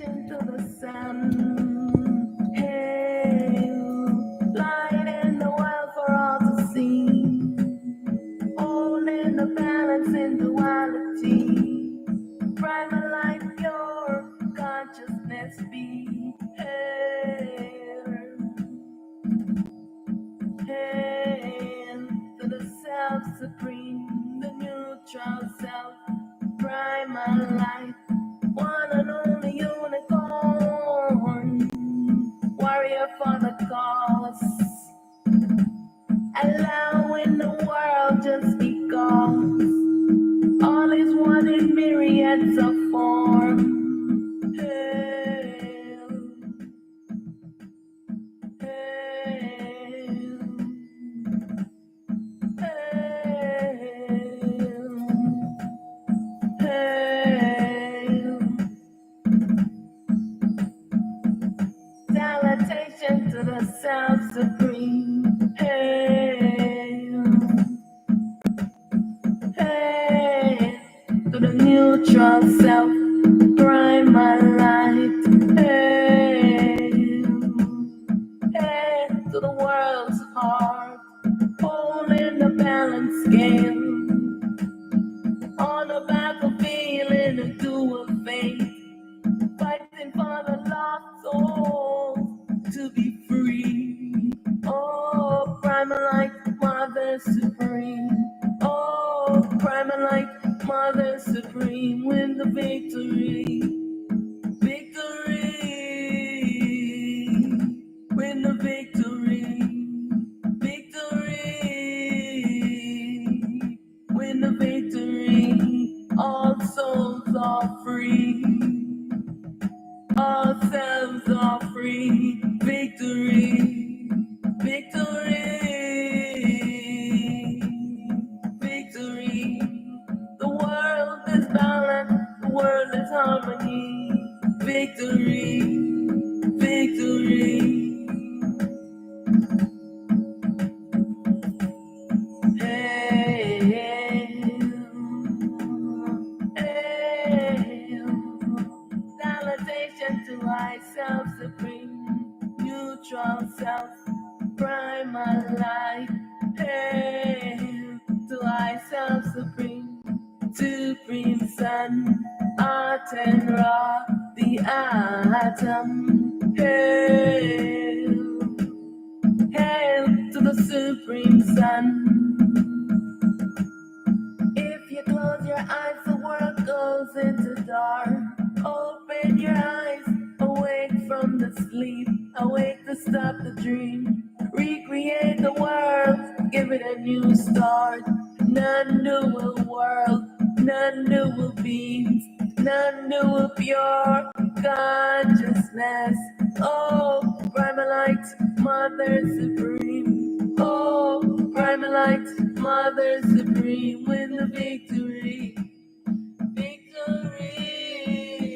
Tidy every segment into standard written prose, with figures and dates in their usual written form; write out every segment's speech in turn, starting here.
Teleportation to the sun. Hail, light in the world for all to see. Holding the balance in duality. Primal light, pure consciousness be. Hail, hail to the self supreme, the neutral self. Primal light, one and only unicorn, warrior for the cause, allowing the world just because all is one in myriads of form. Hail, hail, hail, hail. Salutation to the self supreme. Hail, hail to the neutral self, primal light. Hail, hail to the world's heart, holding the balance scale on the battlefield in a dual faith. Fighting for the lost souls to be free. Oh, primal light, Mother Supreme. Oh, primal light, Mother Supreme. Win the victory. Victory. Win the victory. Victory. Win the victory. All souls are free. All selves are free. Victory, victory, victory. The world is balance, the world is harmony. Victory, victory. Hail, hail. Salutation to myself supreme, neutral self, primal light. Hail to myself supreme, supreme sun, Aten Ra, the atom. Hail, hail to the supreme sun. If you close your eyes, the world goes into dark. Open your eyes, awake from the sleep, awake to stop the dream. Recreate the world, give it a new start. Non-dual world, non-dual beings, non-dual pure consciousness. Oh, primal light, Mother Supreme. Oh, primal light, Mother Supreme. Win the victory. Victory.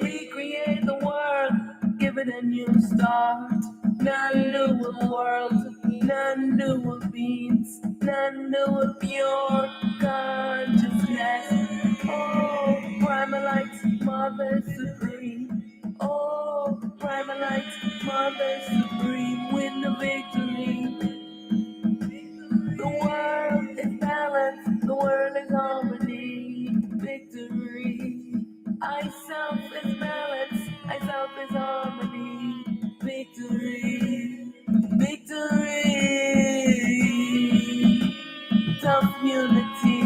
Recreate the world, give it a new start. Non-dual world, non-dual beings, non-dual pure consciousness. Oh, primal light, Mother Supreme. Oh, primal light, Mother Supreme. Win the victory. The world is balance, the world is harmony. Victory. I self is balance, I self is harmony. Victory. Victory. Self-unity.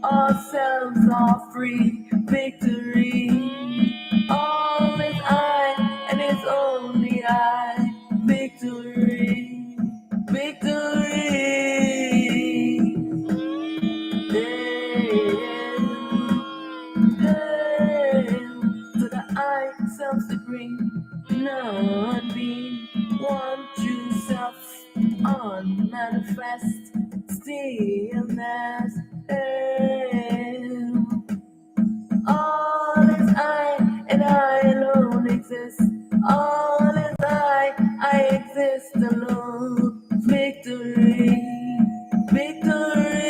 All selves are free. Victory. All is I, and it's only I. Victory. Victory. Hail, hail to the I, self-supreme, non-being, one true self, unmanifest stillness. Hail. All is I, and I alone exist. All is I exist alone. Victory, victory,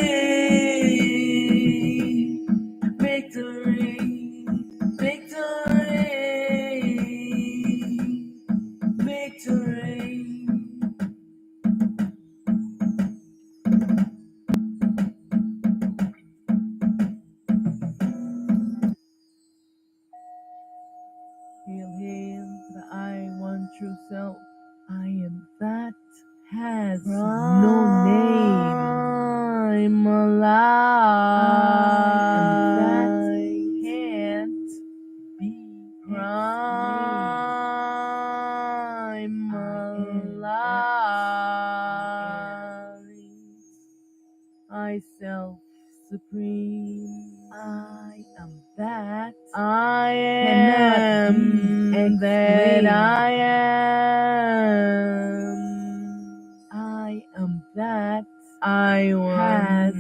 victory, victory. myself supreme. I am that. I am that I am. I am that. I has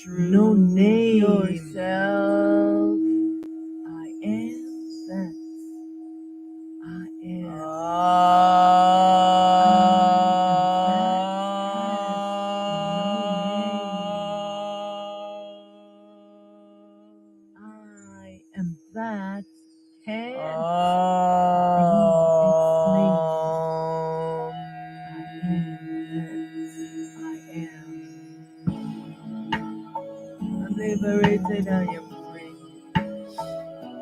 no name. Yourself. I am that. I am. I am that can't be explained. I'm liberated, I am free.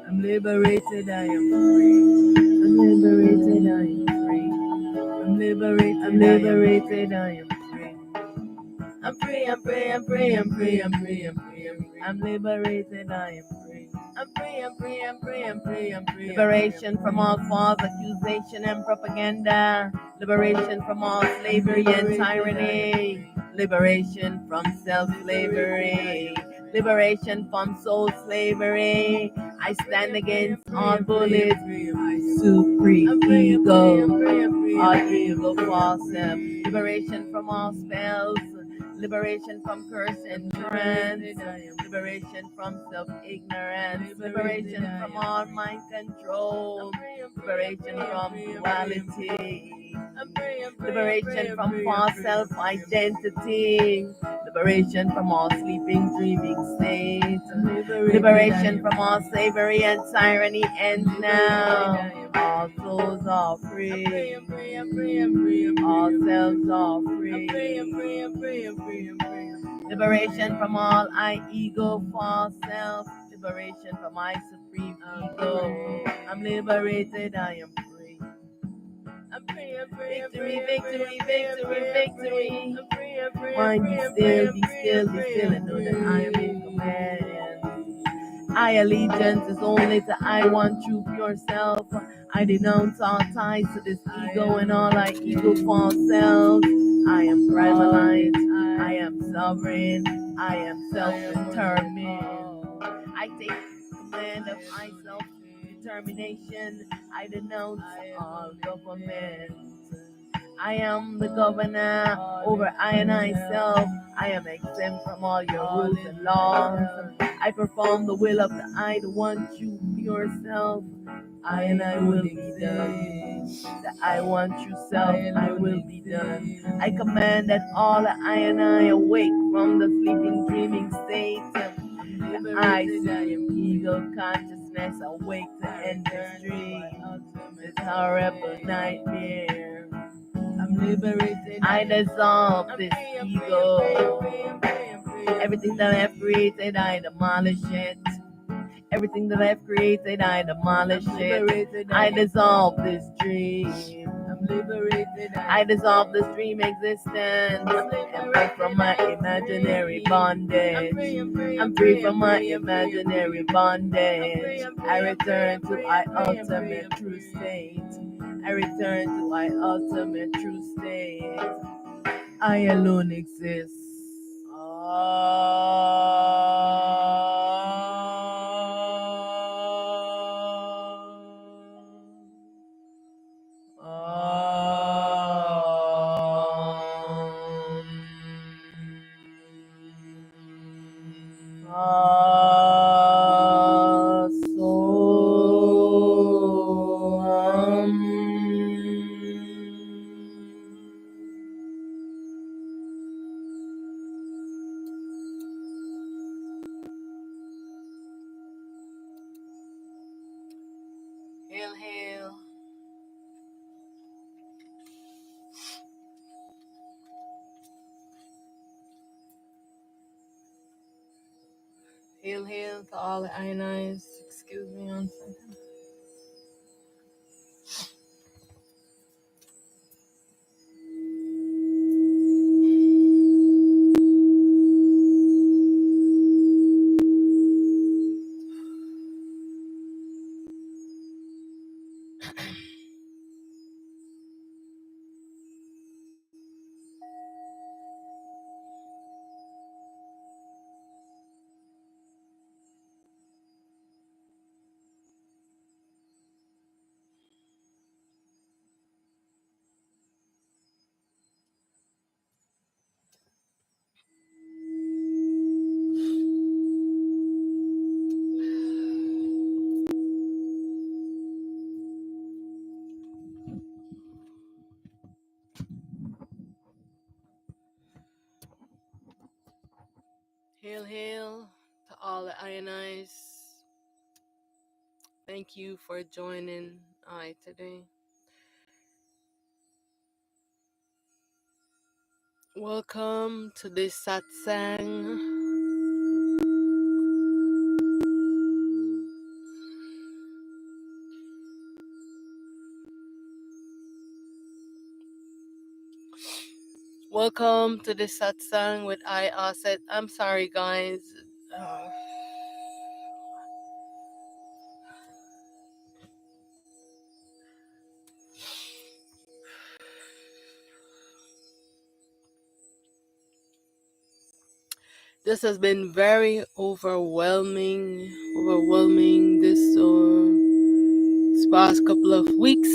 I'm liberated, I am free. I'm liberated, I am free. I'm liberated, I am free. I'm free, I'm free, I'm free, I'm free, I'm free, I'm free, I'm free. I'm liberated, I am free. I'm free, I'm free, I'm free, I'm free, I'm free. Liberation from all false accusation and propaganda. Liberation from all slavery and tyranny. Liberation from self-slavery. Liberation from soul slavery. I stand against all bullets. I supreme ego. All ego false self. Liberation from all spells. Liberation from curse and trance. Liberation from self-ignorance. Liberation from all mind control. Liberation from duality. Liberation from false self-identity. Liberation from all sleeping, dreaming states. Liberation from all slavery and tyranny ends now. All souls are free. All selves are free. Liberation from all I ego, false self. Liberation from my supreme ego. I'm liberated, I am free. I'm free, I'm free, victory, victory, victory, victory. I'm free, I'm free. Mind be still, be still, be still, and know that I am in command. I allegiance is only to I want true pure self. I denounce all ties to this ego and all I ego false self. I am primalite. I am sovereign. I am self-determined. I take command of my self-determination. I denounce all government. I am the governor over I and I self. I am exempt from all your rules and laws. I perform the will of the I, the one true pure self. I and I will be done. The I want true self, I will be done. I command that all the I and I awake from the sleeping, dreaming state. The I am ego consciousness awake to end this dream. This horrible nightmare. I'm liberated. I dissolve this ego. Everything that I have created, I demolish it. Everything that I've created, I demolish it. I dissolve this dream. I'm liberated. I dissolve this dream existence. I'm free from my imaginary bondage. I'm free from my imaginary bondage. I return to my ultimate true state. I return to my ultimate true state. I alone exist. Hail, hail. Hail, hail to all the ionized. Excuse me one second. Hail, hail to all the Ionize. Thank you for joining I today. Welcome to this satsang. Welcome to this satsang with I Auset. I'm sorry, guys. Uh, this has been very overwhelming this past couple of weeks.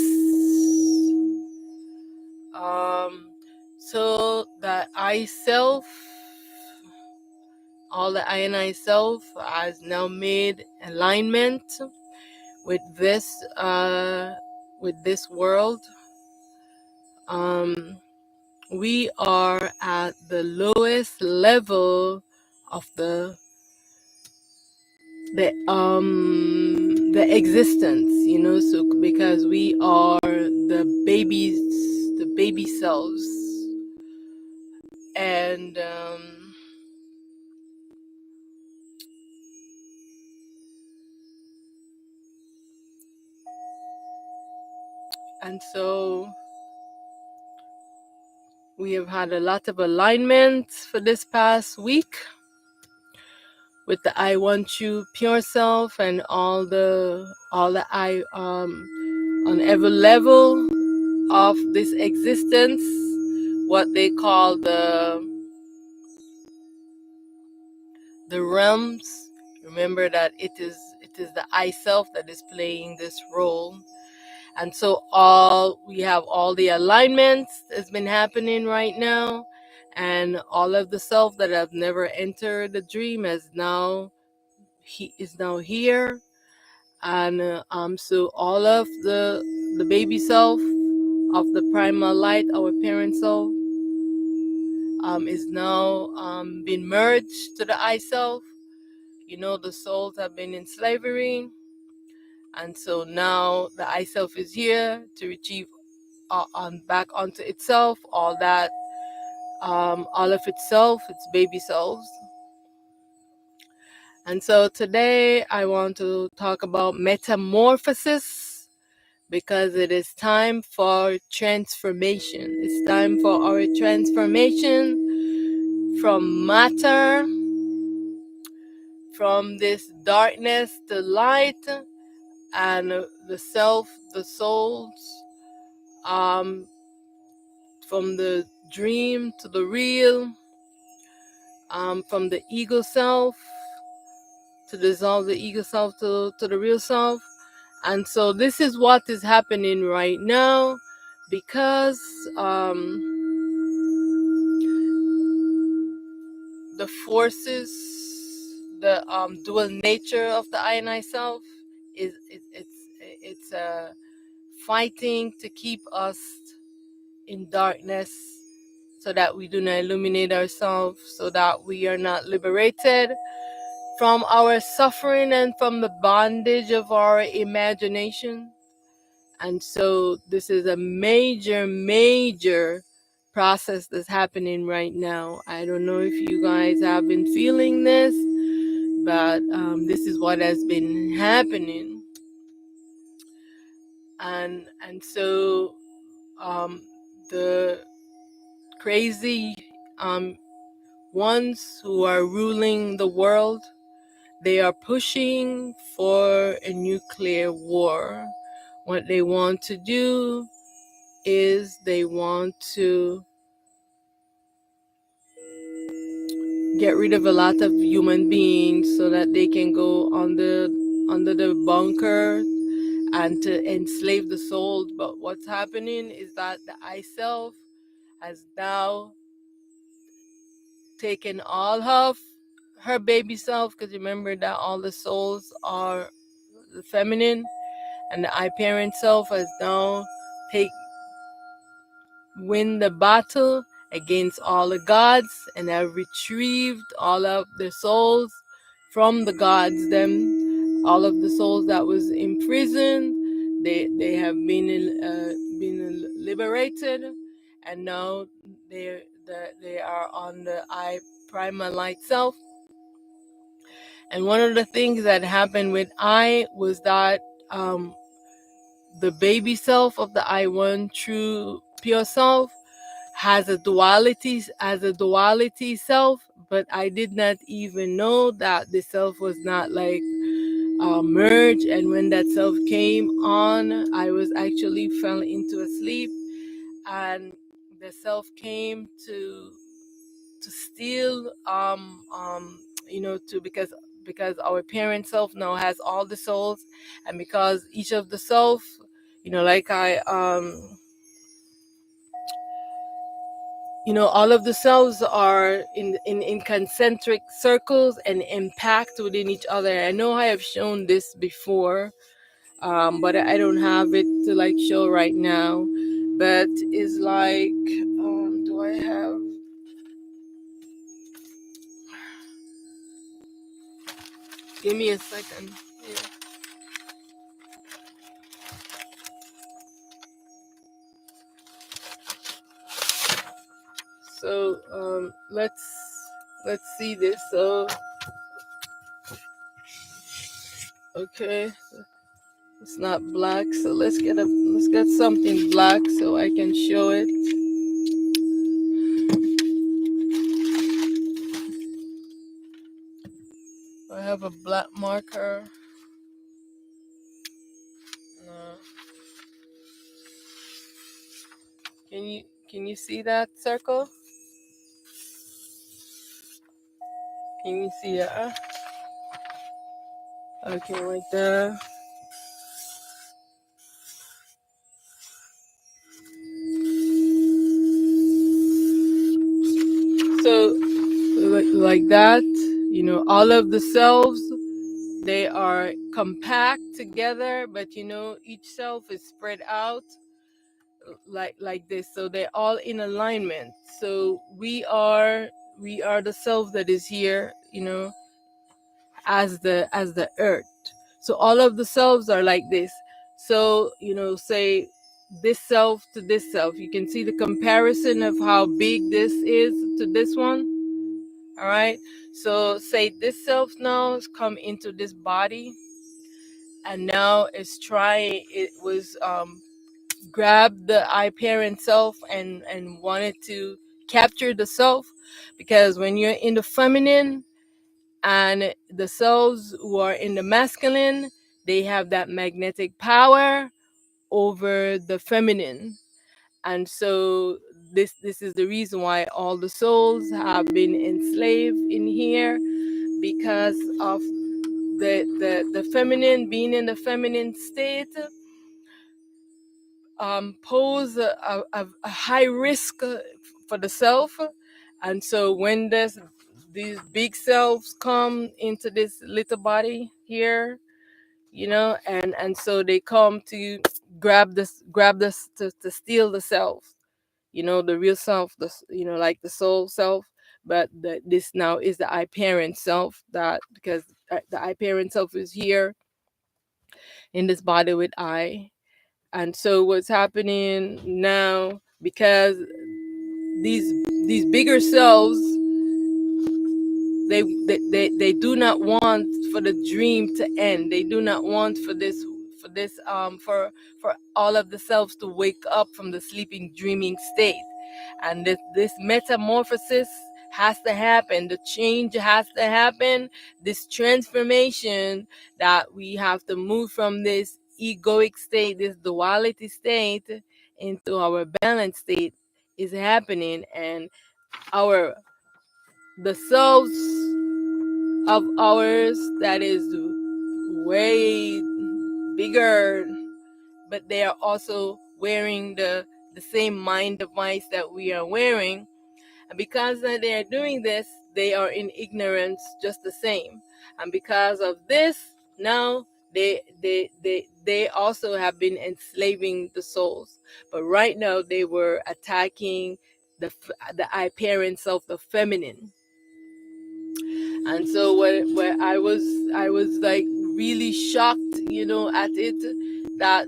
So that I self, all the ionized self, has now made alignment with this world. We are at the lowest level of the existence, so because we are the baby selves, and so we have had a lot of alignment for this past week with the I want you pure self and all the I on every level of this existence, what they call the realms. Remember that it is the I self that is playing this role. And so we have all the alignments that's been happening right now, and all of the self that have never entered the dream is now here. And so all of the baby self of the primal light, our parent self, is now been merged to the I self. The souls have been in slavery, and so now the I self is here to retrieve on back onto itself all that, all of itself, its baby selves. And so today I want to talk about metamorphosis, because it is time for transformation. It's time for our transformation from matter, from this darkness to light, and the self, the souls, from the dream to the real, from the ego self to dissolve the ego self to the real self. And so this is what is happening right now, because the forces, the dual nature of the I and I self it's fighting to keep us in darkness, so that we do not illuminate ourselves, so that we are not liberated from our suffering and from the bondage of our imagination. And so this is a major process that's happening right now. I don't know if you guys have been feeling this, but this is what has been happening. And so the crazy ones who are ruling the world, they are pushing for a nuclear war. What they want to do is they want to get rid of a lot of human beings so that they can go under the bunker and to enslave the souls. But what's happening is that the I self has now taken all of her baby self, because remember that all the souls are the feminine, and the I parent self has now win the battle against all the gods, and have retrieved all of their souls from the gods. Them, all of the souls that was imprisoned, they have been liberated, and now they are on the I primal light self. And one of the things that happened with I was that the baby self of the I one true pure self has a duality self, but I did not even know that the self was not like merged. And when that self came on, I was actually fell into a sleep, and the self came to steal to because our parent self now has all the souls, and because each of the self, like I all of the cells are in concentric circles and impact within each other. I know I have shown this before, but I don't have it to like show right now. But it's like, do I have? Give me a second. Yeah. So let's see this. So okay, it's not black. So let's get something black so I can show it. I have a black marker. No. Can you see that circle? Can you see it? Okay, right there. So like that, all of the cells, they are compact together, but each self is spread out like this, so they're all in alignment. So we are the self that is here, as the earth. So all of the selves are like this. So say this self to this self, you can see the comparison of how big this is to this one. All right, so say this self now has come into this body, and now it was grabbed the I parent self and wanted to capture the self, because when you're in the feminine and the souls who are in the masculine, they have that magnetic power over the feminine. And so this is the reason why all the souls have been enslaved in here, because of the feminine, being in the feminine state, pose a high risk for the self. And so when these big selves come into this little body here, and so they come to grab this to steal the self, the real self, like the soul self. But this now is the I parent self, that because the I parent self is here in this body with I. And so what's happening now, because these bigger selves, they do not want for the dream to end. They do not want for all of the selves to wake up from the sleeping dreaming state. And this metamorphosis has to happen. The change has to happen. This transformation, that we have to move from this egoic state, this duality state, into our balanced state, is happening. And the selves of ours that is way bigger, but they are also wearing the same mind device that we are wearing. And because they are doing this, they are in ignorance just the same. And because of this, now they also have been enslaving the souls. But right now they were attacking the I parent self, the feminine. And so where I was like really shocked, at it, that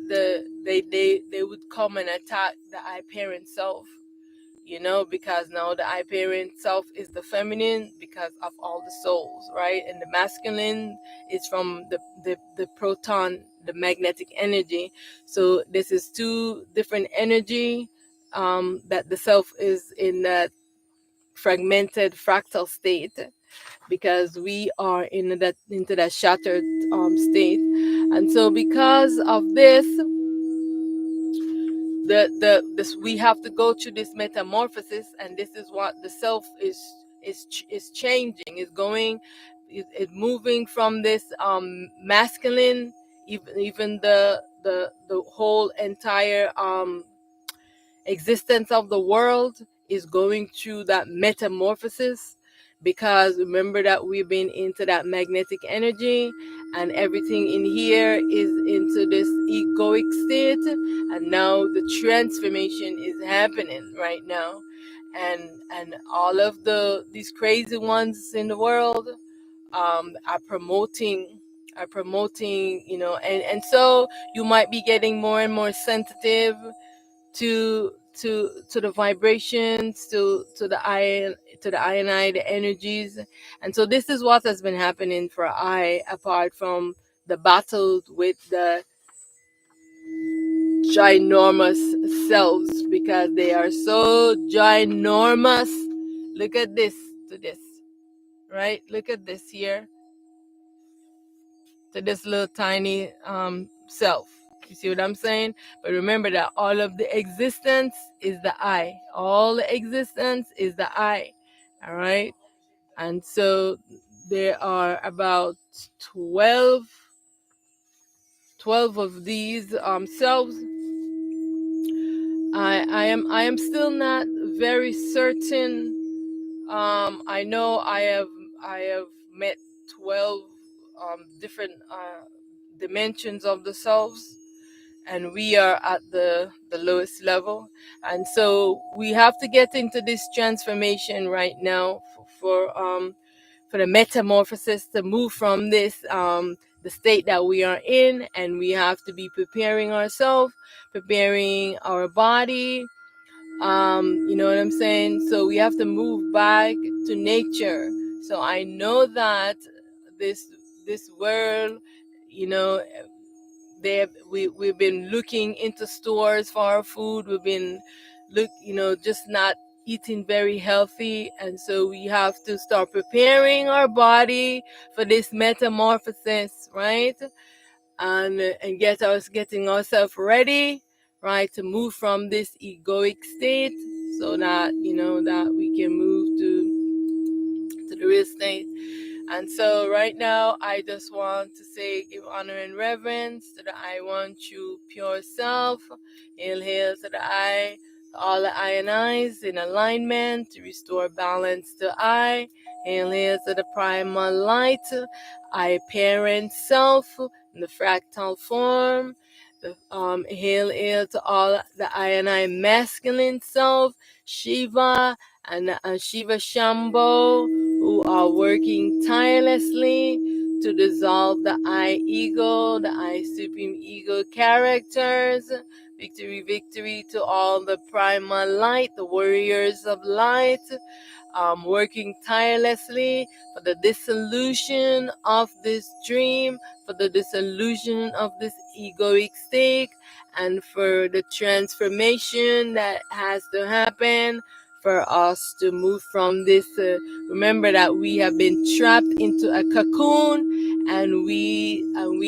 they would come and attack the I parent self, because now the I parent self is the feminine because of all the souls, right? And the masculine is from the proton, the magnetic energy. So this is two different energy, that the self is in that fragmented fractal state, because we are into that shattered state. And so because of this, this we have to go through this metamorphosis, and this is what the self is changing, is moving from this masculine, even the whole entire existence of the world is going through that metamorphosis, because remember that we've been into that magnetic energy, and everything in here is into this egoic state, and now the transformation is happening right now, and all of these crazy ones in the world are promoting, and so you might be getting more and more sensitive to the vibrations, to the ion, to the ionite, the energies. And so this is what has been happening for I, apart from the battles with the ginormous selves, because they are so ginormous. Look at this, to this, right? Look at this here, to this little tiny self. You see what I'm saying? But remember that all of the existence is the I. All the existence is the I. All right? And so there are about 12 of these selves. I am still not very certain. I know I have met 12 different dimensions of the selves, and we are at the lowest level. And so we have to get into this transformation right now for the metamorphosis, to move from this the state that we are in, and we have to be preparing ourselves, preparing our body, you know what I'm saying? So we have to move back to nature. So I know that this world, you know, we've been looking into stores for our food. We've been just not eating very healthy, and so we have to start preparing our body for this metamorphosis, right? And getting ourselves ready, right, to move from this egoic state, so that that we can move to the real state. And so right now, I just want to say, give honor and reverence to the I want you pure self. Hail, hail to the I, to all the I and I's in alignment to restore balance to I. Hail, hail to the primal light, I parent self in the fractal form. Hail, hail to all the I and I masculine self, Shiva and Shiva Shambho, who are working tirelessly to dissolve the I ego, the I supreme ego characters. Victory, victory to all the primal light, the warriors of light, working tirelessly for the dissolution of this dream, for the dissolution of this egoic state, and for the transformation that has to happen for us to move from this. Remember that we have been trapped into a cocoon, and we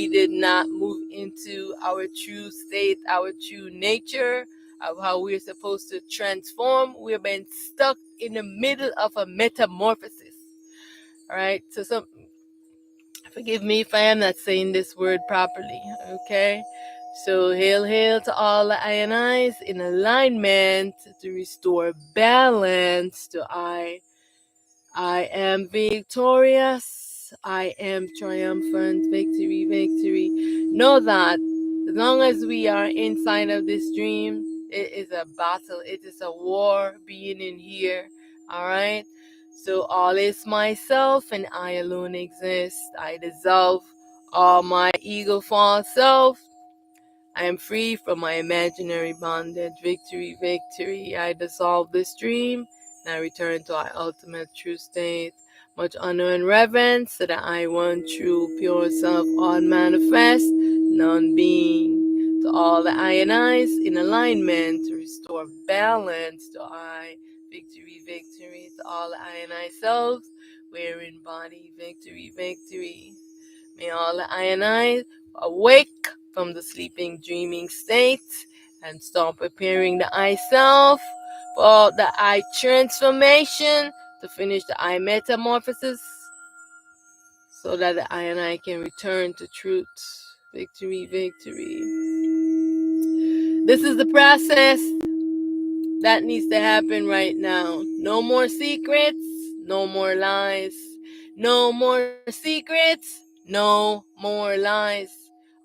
did not move into our true state, our true nature of how we're supposed to transform. We've been stuck in the middle of a metamorphosis. All right. So forgive me if I am not saying this word properly. Okay. So hail, hail to all the INIs in alignment to restore balance to I. I am victorious. I am triumphant. Victory, victory. Know that as long as we are inside of this dream, It is a battle. It is a war being in here. All right. So all is myself and I alone exist. I dissolve all my ego false self. I am free from my imaginary bondage. Victory, victory. I dissolve this dream and I return to our ultimate true state. Much honor and reverence so that I, one true, pure self, on manifest, non being. To all the I and I's in alignment to restore balance to I. Victory, victory. To all the I and I selves, wearing body. Victory, victory. May all the I and I awake from the sleeping, dreaming state and start preparing the I self for the I transformation to finish the I metamorphosis so that the I and I can return to truth. Victory, victory. This is the process that needs to happen right now. No more secrets, no more lies. No more secrets, no more lies.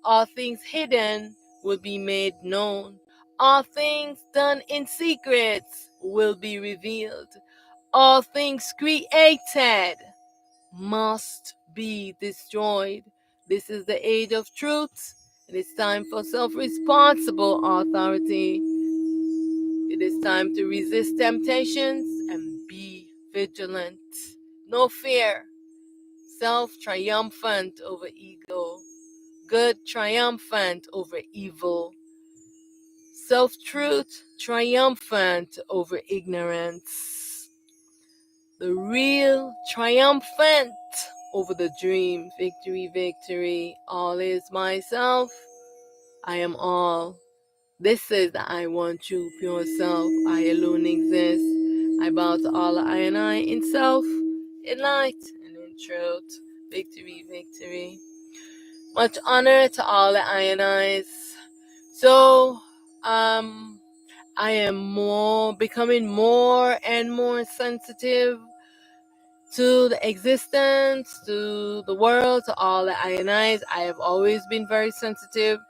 All things hidden will be made known. All things done in secrets will be revealed. All things created must be destroyed. This is the age of truth. It is time for self-responsible authority. It is time to resist temptations and be vigilant. No fear. Self triumphant over ego. Good triumphant over evil. Self truth triumphant over ignorance. The real triumphant over the dream. Victory, victory. All is myself. I am all. This is the I want true pure self. I alone exist. I bow to all the I and I in self, in light, and in truth. Victory, victory. Much honor to all the I and I's. So, I am becoming more and more sensitive to the existence, to the world, to all the I and I's. I have always been very sensitive,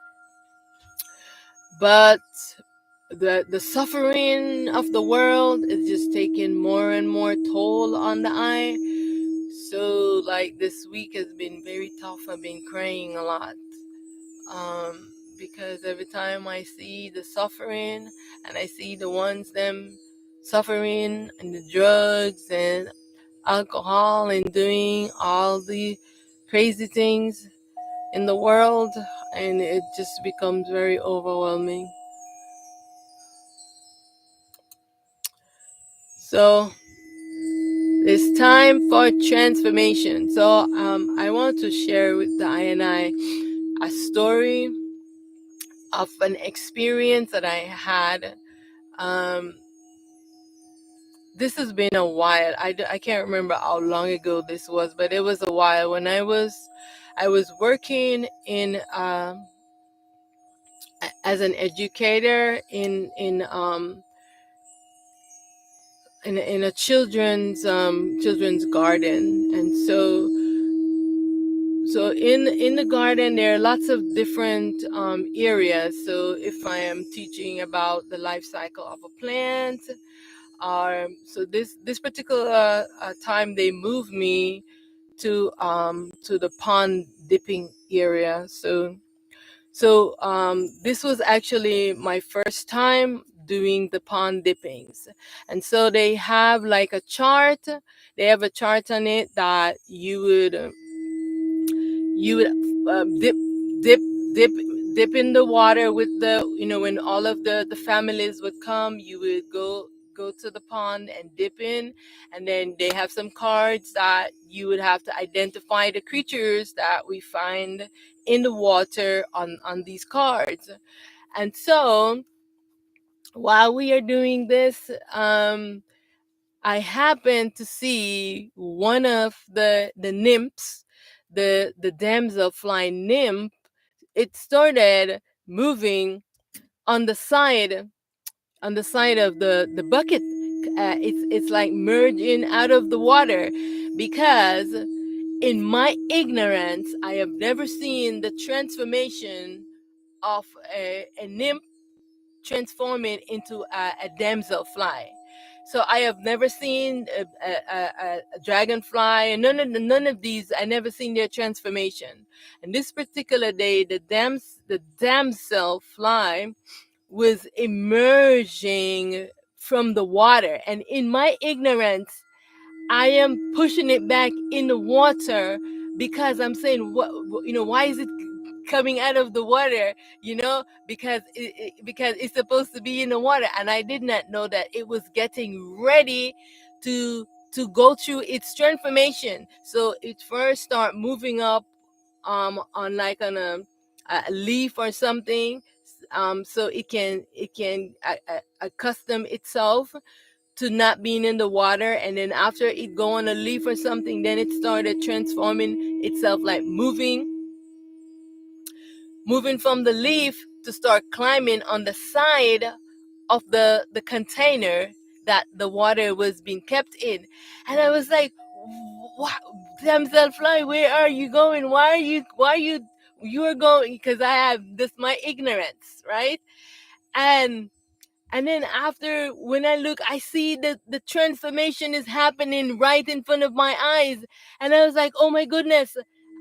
but the suffering of the world is just taking more and more toll on the I. So like this week has been very tough. I've been crying a lot. Because every time I see the suffering and I see the ones them suffering and the drugs and alcohol and doing all the crazy things in the world, and it just becomes very overwhelming. So it's time for transformation. So I want to share with the I and I a story of an experience that I had. This has been a while. I can't remember how long ago this was, but it was a while when I was working in as an educator in a children's garden. And so in the garden there are lots of different areas. So if I am teaching about the life cycle of a plant, so this particular time they moved me to the pond dipping area. So this was actually my first time doing the pond dippings. And so they have like a chart. They have a chart on it that you would dip dip dip dip in the water with the, when all of the families would come, you would go to the pond and dip in. And then they have some cards that you would have to identify the creatures that we find in the water on these cards. And so while we are doing this, I happened to see one of the nymphs, the damsel flying nymph. It started moving on the side of the bucket. It's like merging out of the water, because in my ignorance I have never seen the transformation of a nymph transforming into a damselfly. So I have never seen a dragonfly, and none of these. I never seen their transformation. And this particular day, the damselfly was emerging from the water, and in my ignorance, I am pushing it back in the water because I'm saying, what, why is it coming out of the water? Because because it's supposed to be in the water, and I did not know that it was getting ready to go through its transformation. So it first start moving up on a leaf or something, so it can accustom itself to not being in the water, and then after it go on a leaf or something, then it started transforming itself, like moving from the leaf to start climbing on the side of the container that the water was being kept in. And I was like, what, damsel fly, where are you going? You are going, because I have this, my ignorance, right? And then after, when I look, I see that the transformation is happening right in front of my eyes. And I was like, oh my goodness.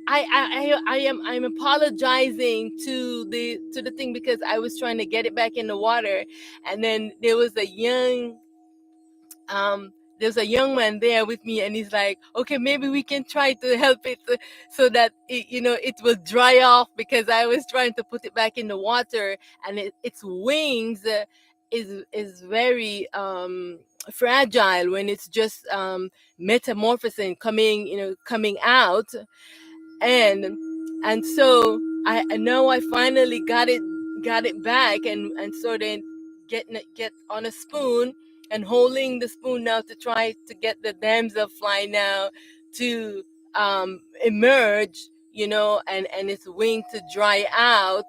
I'm apologizing to the thing, because I was trying to get it back in the water. And then there's a young man there with me, and he's like, okay, maybe we can try to help it, so that it will dry off, because I was trying to put it back in the water, and its wings is very fragile when it's just metamorphosing, coming out. And so I know I finally got it back, and so then get on a spoon and holding the spoon now to try to get the damselfly now to emerge, and its wing to dry out.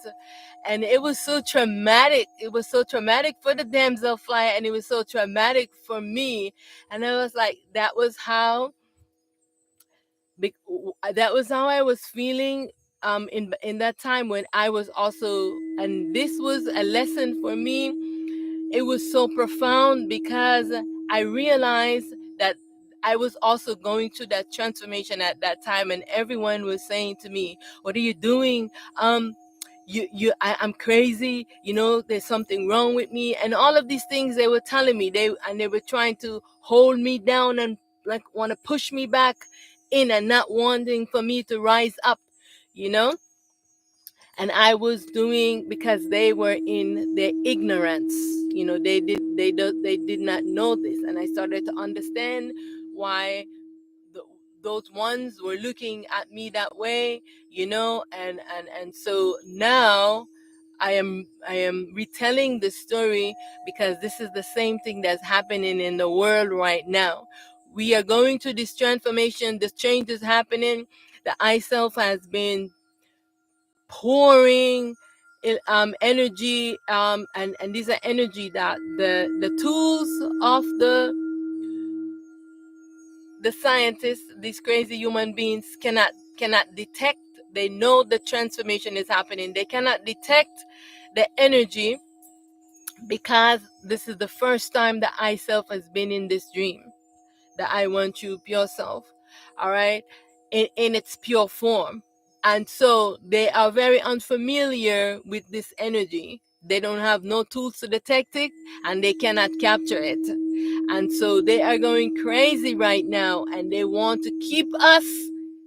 And it was so traumatic. It was so traumatic for the damselfly, and it was so traumatic for me. And I was like, that was how I was feeling in that time, when I was also, and this was a lesson for me. It was so profound, because I realized that I was also going through that transformation at that time, and everyone was saying to me, what are you doing? I'm crazy, there's something wrong with me, and all of these things they were telling me. They were trying to hold me down, and like want to push me back in, and not wanting for me to rise up, you know and I was doing, because they were in their ignorance. They did not know this, and I started to understand why those ones were looking at me that way. And so now I am retelling the story, because this is the same thing that's happening in the world right now. We are going through this transformation. This change is happening. The I self has been pouring energy, and these are energy that the tools of the scientists, these crazy human beings, cannot detect. They know the transformation is happening. They cannot detect the energy, because this is the first time that I self has been in this dream, the I want you pure self, all right, in its pure form. And so they are very unfamiliar with this energy. They don't have no tools to detect it, and they cannot capture it. And so they are going crazy right now, and they want to keep us.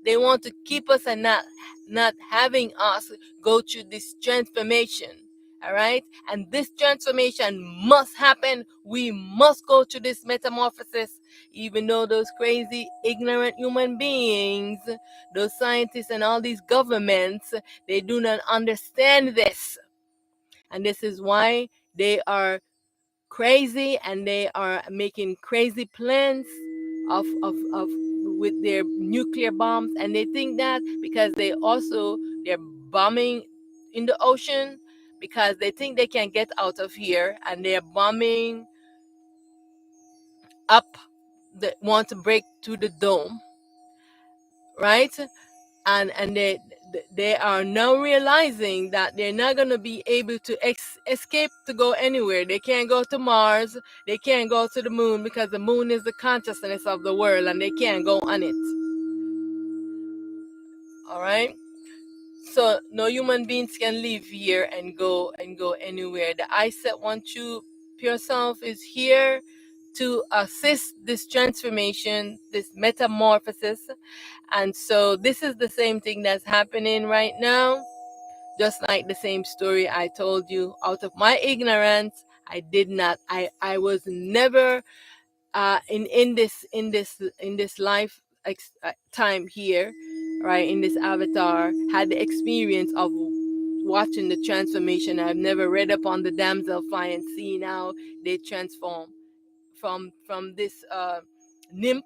They want to keep us, and not having us go through this transformation. All right. And this transformation must happen. We must go through this metamorphosis, even though those crazy, ignorant human beings, those scientists and all these governments, they do not understand this. And this is why they are crazy, and they are making crazy plans of with their nuclear bombs. And they think that because they're bombing in the ocean, because they think they can get out of here, and they're bombing up, they want to break through the dome, right? And they are now realizing that they're not going to be able to escape to go anywhere. They can't go to Mars. They can't go to the moon because the moon is the consciousness of the world and they can't go on it. All right. So no human beings can live here and go anywhere. The Auset One True Pure Self is here to assist this transformation, this metamorphosis. And so this is the same thing that's happening right now. Just like the same story I told you, out of my ignorance, I was never in this life time here, right, in this avatar, had the experience of watching the transformation. I've never read up on the damsel fly and seen how they transform from this nymph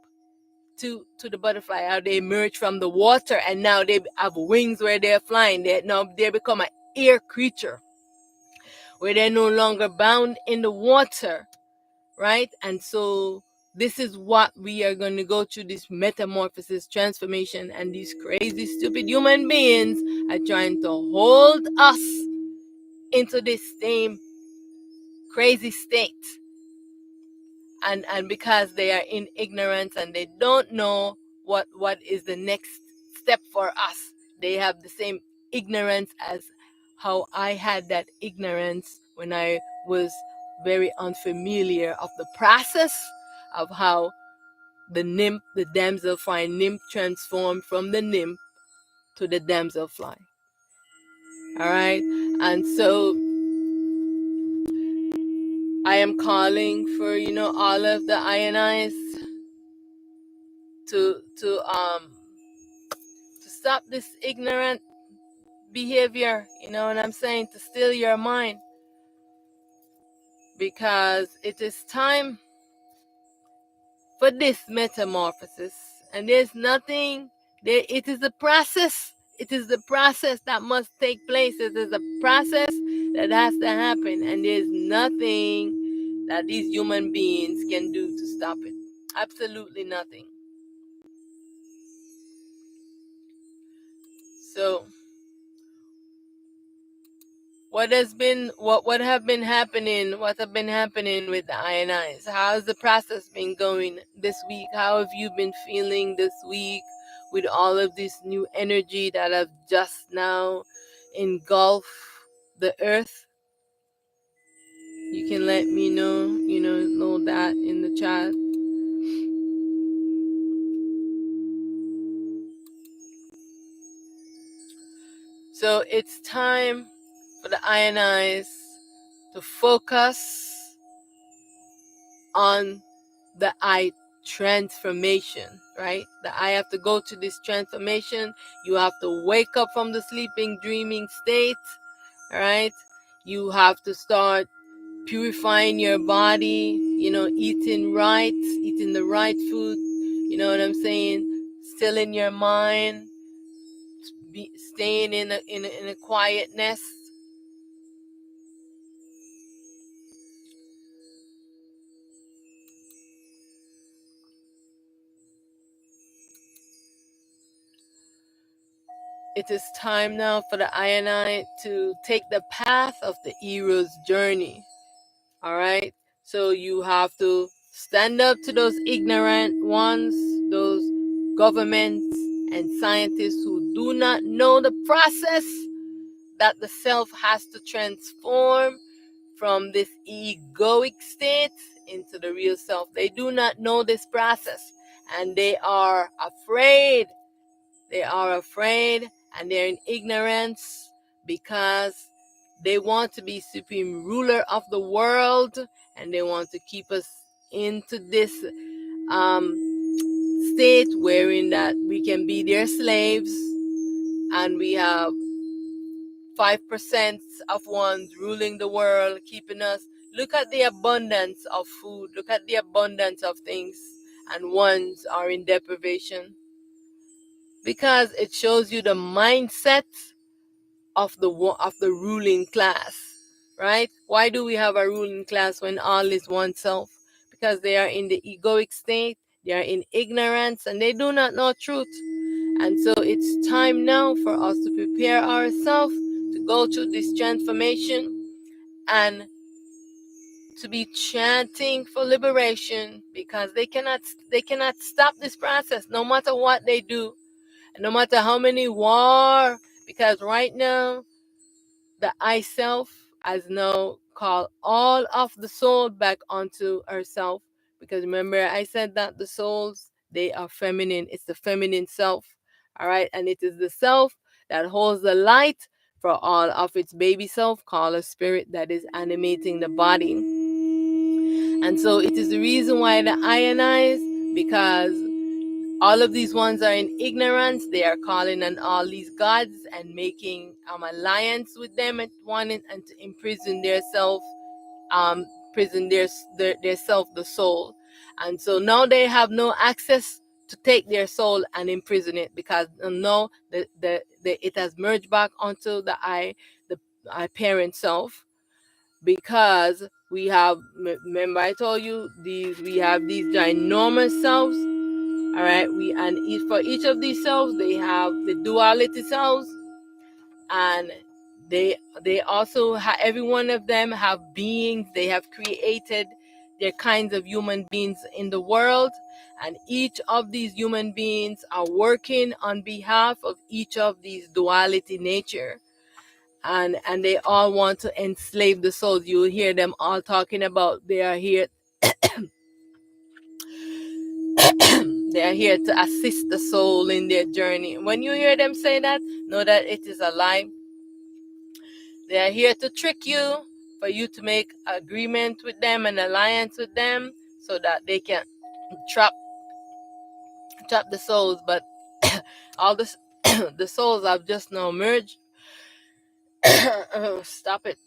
to the butterfly, how they emerge from the water and now they have wings where they're flying. They become an air creature where they're no longer bound in the water, right? And so this is what we are going to go through, this metamorphosis, transformation, and these crazy, stupid human beings are trying to hold us into this same crazy state. And because they are in ignorance and they don't know what is the next step for us, they have the same ignorance as how I had that ignorance when I was very unfamiliar of the process of how the nymph, the damselfly nymph, transformed from the nymph to the damselfly. All right. And so I am calling for, all of the ionized to stop this ignorant behavior, you know what I'm saying, to still your mind, because it is time for this metamorphosis. And there's nothing there. It is a process. It is the process that must take place. It is a process that has to happen, and there's nothing that these human beings can do to stop it. Absolutely nothing. So what have been happening with the INIs? How's the process been going this week? How have you been feeling this week with all of this new energy that have just now engulfed the earth? You can let me know, know that in the chat. So it's time for the INIs to focus on the I transformation, right? The I have to go to this transformation. You have to wake up from the sleeping, dreaming state, right? You have to start purifying your body, eating right, eating the right food, you know what I'm saying? Stilling your mind, staying in a quietness. It is time now for the INI to take the path of the hero's journey. All right. So you have to stand up to those ignorant ones, those governments and scientists who do not know the process that the self has to transform from this egoic state into the real self. They do not know this process, and they are afraid. They are afraid and they're in ignorance because they want to be supreme ruler of the world, and they want to keep us into this state wherein that we can be their slaves, and we have 5% of ones ruling the world, keeping us. Look at the abundance of food. Look at the abundance of things, and ones are in deprivation. Because it shows you the mindset of the ruling class, right? Why do we have a ruling class when all is oneself? Because they are in the egoic state, they are in ignorance, and they do not know truth. And so it's time now for us to prepare ourselves to go through this transformation and to be chanting for liberation, because they cannot stop this process no matter what they do, and no matter how many war, because right now the I self has now called all of the soul back onto herself. Because remember, I said that the souls, they are feminine. It's the feminine self. All right. And it is the self that holds the light for all of its baby self, called a spirit, that is animating the body. And so it is the reason why the ionize, because all of these ones are in ignorance. They are calling on all these gods and making alliance with them and wanting and to imprison their self, prison their self, the soul. And so now they have no access to take their soul and imprison it, because now it has merged back onto the I parent self. Because we have, remember I told you, we have these ginormous selves. All right, for each of these selves, they have the duality selves, and they also every one of them have beings. They have created their kinds of human beings in the world, and each of these human beings are working on behalf of each of these duality nature, and they all want to enslave the souls. You will hear them all talking about they are here. They are here to assist the soul in their journey. When you hear them say that, know that it is a lie. They are here to trick you, for you to make agreement with them and alliance with them, so that they can trap the souls. But all this, the souls have just now merged. Stop it.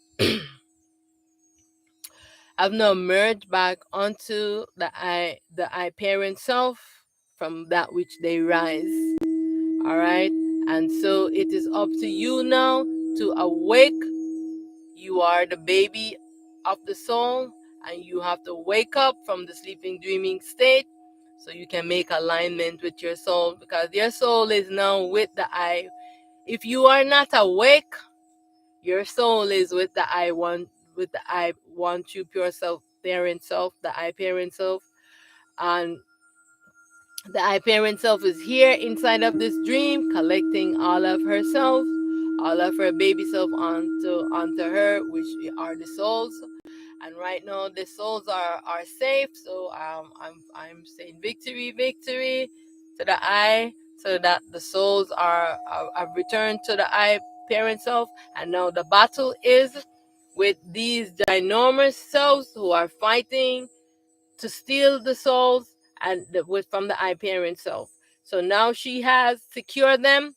Have now merged back onto the I parent self, from that which they rise. All right. And so it is up to you now to awake. You are the baby of the soul, and you have to wake up from the sleeping, dreaming state, so you can make alignment with your soul, because your soul is now with the I. If you are not awake, your soul is with the I want you pure self, parent self, the I parent self. And the I parent self is here inside of this dream, collecting all of herself, all of her baby self onto her, which are the souls. And right now the souls are safe. So I'm saying victory to the I, so that the souls have returned to the I parent self. And now the battle is with these ginormous selves who are fighting to steal the souls and from the I parent self. So now she has secured them,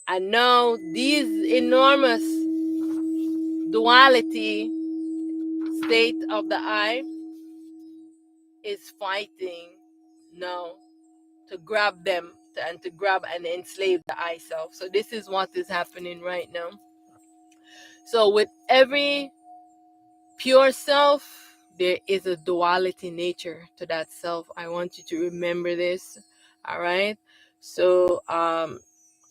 and now these enormous duality state of the I is fighting now to grab them and to grab and enslave the I self. So this is what is happening right now. So with every pure self, there is a duality nature to that self. I want you to remember this. All right. So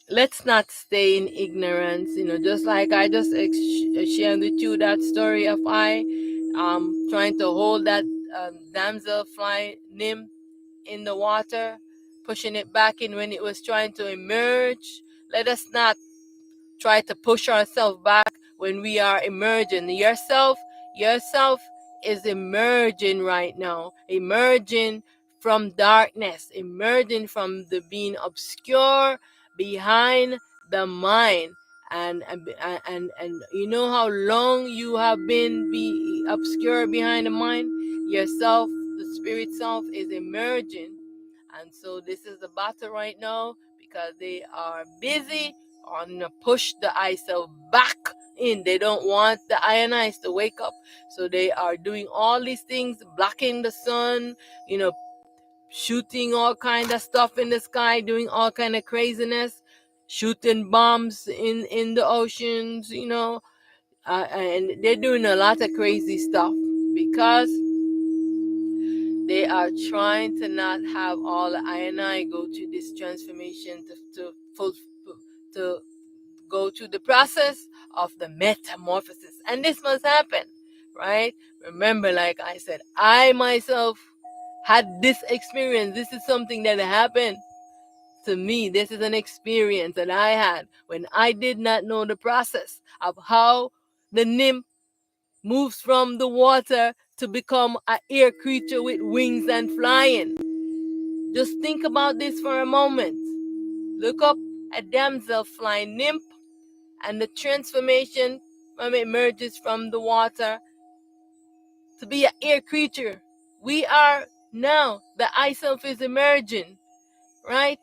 let's not stay in ignorance. Just like I just shared with you that story of I trying to hold that damsel fly nymph in the water, pushing it back in when it was trying to emerge. Let us not try to push ourselves back when we are emerging. Yourself is emerging right now, emerging from darkness, emerging from the being obscure behind the mind. And you know how long you have been obscure behind the mind? Yourself, the spirit self, is emerging. And so this is the battle right now, because they are busy on push the I self back in. They don't want the ionize to wake up. So they are doing all these things, blocking the sun, shooting all kind of stuff in the sky, doing all kind of craziness, shooting bombs in the oceans, and they're doing a lot of crazy stuff, because They are trying to not have all the I and I go through this transformation to go through the process of the metamorphosis. And this must happen, right? Remember, like I said, I myself had this experience. This is something that happened to me. This is an experience that I had when I did not know the process of how the nymph moves from the water to become an air creature with wings and flying. Just think about this for a moment. Look up a damsel flying nymph and the transformation when it emerges from the water to be an air creature. We are now, the I self is emerging, right?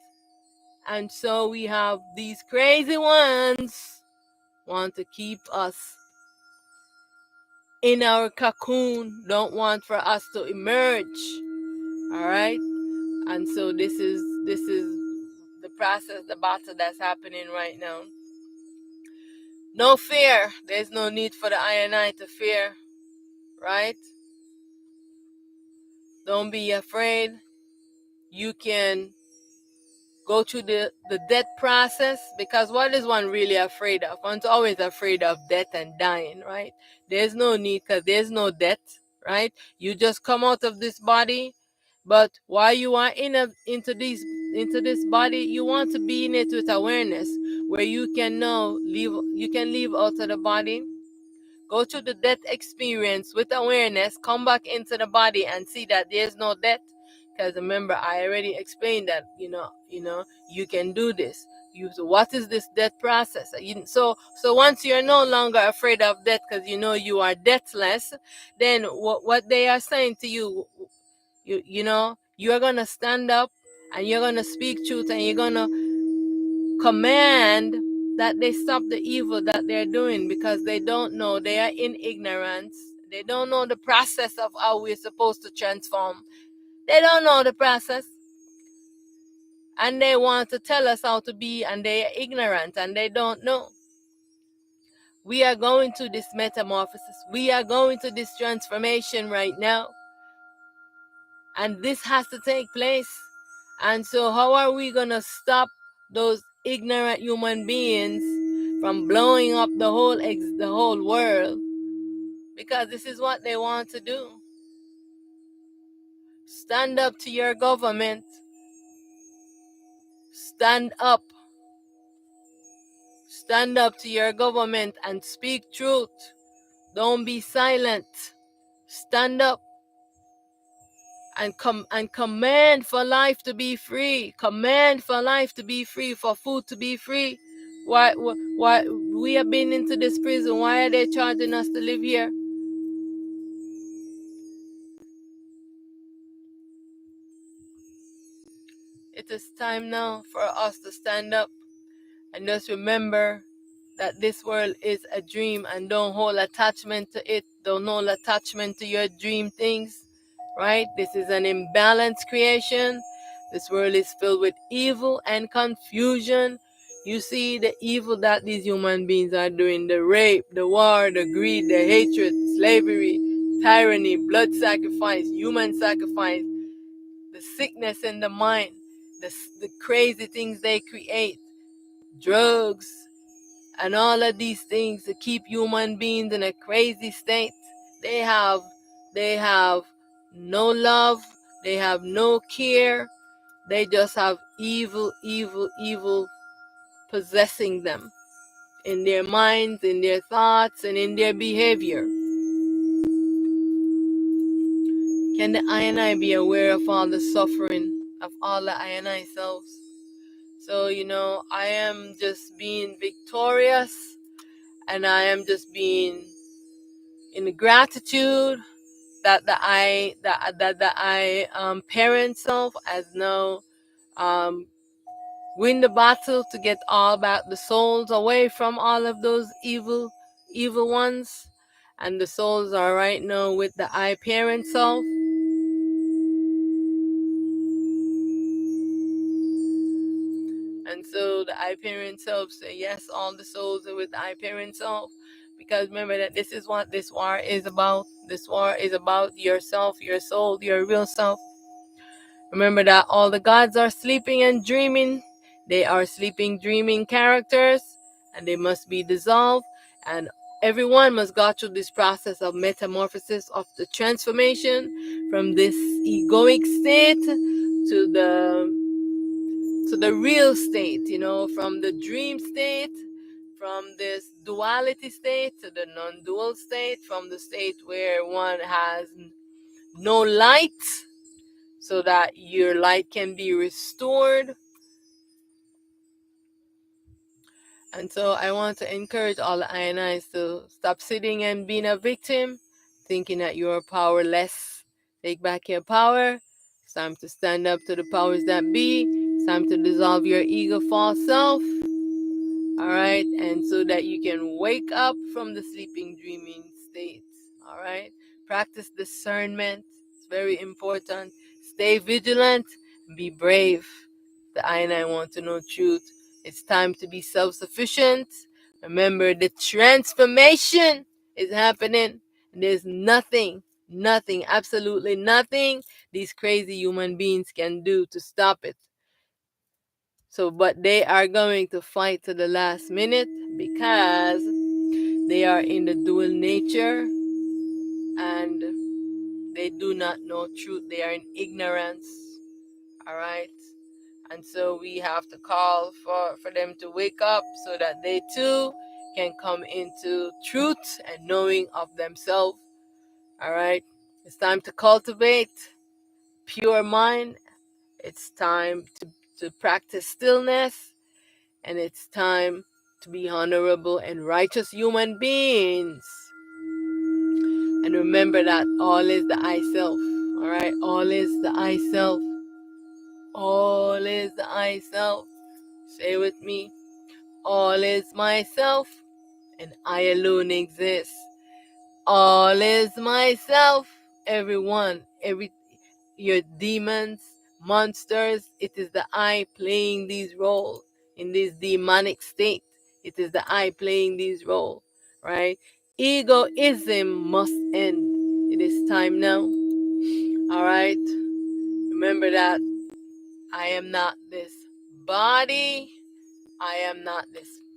And so we have these crazy ones want to keep us in our cocoon, don't want for us to emerge. All right? And so this is the process, the battle that's happening right now. No fear. There's no need for the I and I to fear, right? Don't be afraid. You can go through the death process, because what is one really afraid of? One's always afraid of death and dying, right? There's no need, because there's no death, right? You just come out of this body, but while you are into this body, you want to be in it with awareness, where you can now leave out of the body, go through the death experience with awareness, come back into the body and see that there's no death. Because remember, I already explained that, you can do this. So what is this death process? So once you're no longer afraid of death, because you know you are deathless, then what they are saying to you, you're going to stand up and you're going to speak truth, and you're going to command that they stop the evil that they're doing, because they don't know. They are in ignorance. They don't know the process of how we're supposed to transform. They don't know the process, and they want to tell us how to be, and they are ignorant and they don't know. We are going to this metamorphosis. We are going to this transformation right now, and this has to take place. And so how are we going to stop those ignorant human beings from blowing up the whole world? Because this is what they want to do. Stand up to your government. Stand up. Stand up to your government and speak truth. Don't be silent. Stand up and command for life to be free. Command for life to be free, for food to be free. Why we have been into this prison? Why are they charging us to live here? It is time now for us to stand up and just remember that this world is a dream, and don't hold attachment to it. Don't hold attachment to your dream things, right? This is an imbalanced creation. This world is filled with evil and confusion. You see the evil that these human beings are doing: the rape, the war, the greed, the hatred, slavery, tyranny, blood sacrifice, human sacrifice, the sickness in the mind, the crazy things they create, drugs, and all of these things to keep human beings in a crazy state. They have no love. They have no care. They just have evil, evil, evil possessing them in their minds, in their thoughts, and in their behavior. Can the I and I be aware of all the suffering of all the I and I selves? So, I am just being victorious, and I am just being in gratitude that the I parent self has now win the battle to get all back the souls away from all of those evil ones, and the souls are right now with the I parent self. And so the I parent self say, yes, all the souls are with the I parent self, because remember that this is what this war is about. This war is about yourself, your soul, your real self. Remember that all the gods are sleeping and dreaming. They are sleeping, dreaming characters, and they must be dissolved. And everyone must go through this process of metamorphosis, of the transformation from this egoic state to the real state, from the dream state, from this duality state to the non-dual state, from the state where one has no light, so that your light can be restored. And so I want to encourage all the INIs to stop sitting and being a victim, thinking that you're powerless. Take back your power. It's time to stand up to the powers that be. It's time to dissolve your ego false self. All right. And so that you can wake up from the sleeping, dreaming state. All right. Practice discernment. It's very important. Stay vigilant. Be brave. The I and I want to know truth. It's time to be self-sufficient. Remember, the transformation is happening. And there's nothing, absolutely nothing these crazy human beings can do to stop it. So, but they are going to fight to the last minute because they are in the dual nature and they do not know truth. They are in ignorance. All right. And so we have to call for them to wake up so that they too can come into truth and knowing of themselves. All right. It's time to cultivate pure mind. It's time to practice stillness. And it's time to be honorable and righteous human beings. And remember that all is the I self. All right. All is the I self. All is the I self. Say with me. All is myself, and I alone exist. All is myself, everyone, your demons, monsters. It is the I playing these roles in this demonic state. It is the I playing these roles, right? Egoism must end. It is time now. All right. Remember that I am not this body. I am not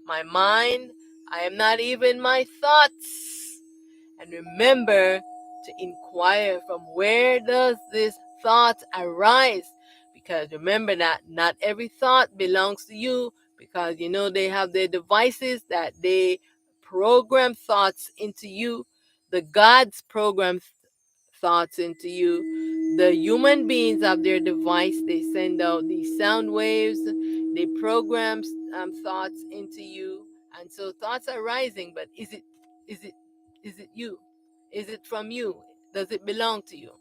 my mind. I am not even my thoughts. And remember to inquire from where does this thought arise? Because remember that not every thought belongs to you, because they have their devices that they program thoughts into you. The gods program thoughts into you. The human beings have their device. They send out these sound waves. They program thoughts into you, and so thoughts are rising. But is it you? Is it from you? Does it belong to you?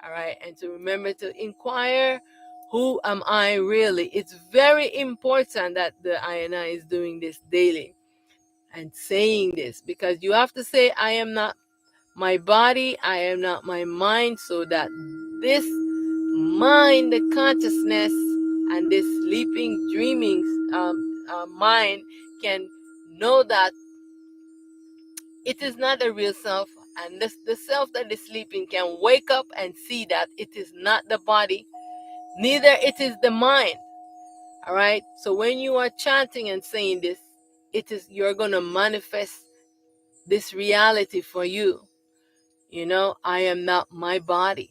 All right. And to remember to inquire, who am I really? It's very important that the INI is doing this daily and saying this, because you have to say, I am not my body, I am not my mind, so that this mind, the consciousness, and this sleeping, dreaming mind can know that it is not a real self, and the self that is sleeping can wake up and see that it is not the body, neither it is the mind. All right. So when you are chanting and saying this, you're gonna manifest this reality for you. I am not my body.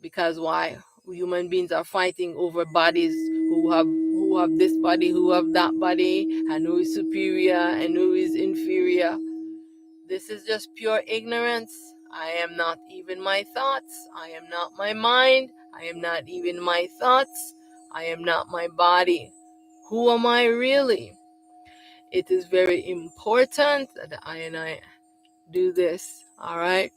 Because why? Human beings are fighting over bodies, who have this body, who have that body, and who is superior and who is inferior. This is just pure ignorance. I am not even my thoughts. I am not my mind. I am not even my thoughts. I am not my body. Who am I really? It is very important that I and I do this. All right.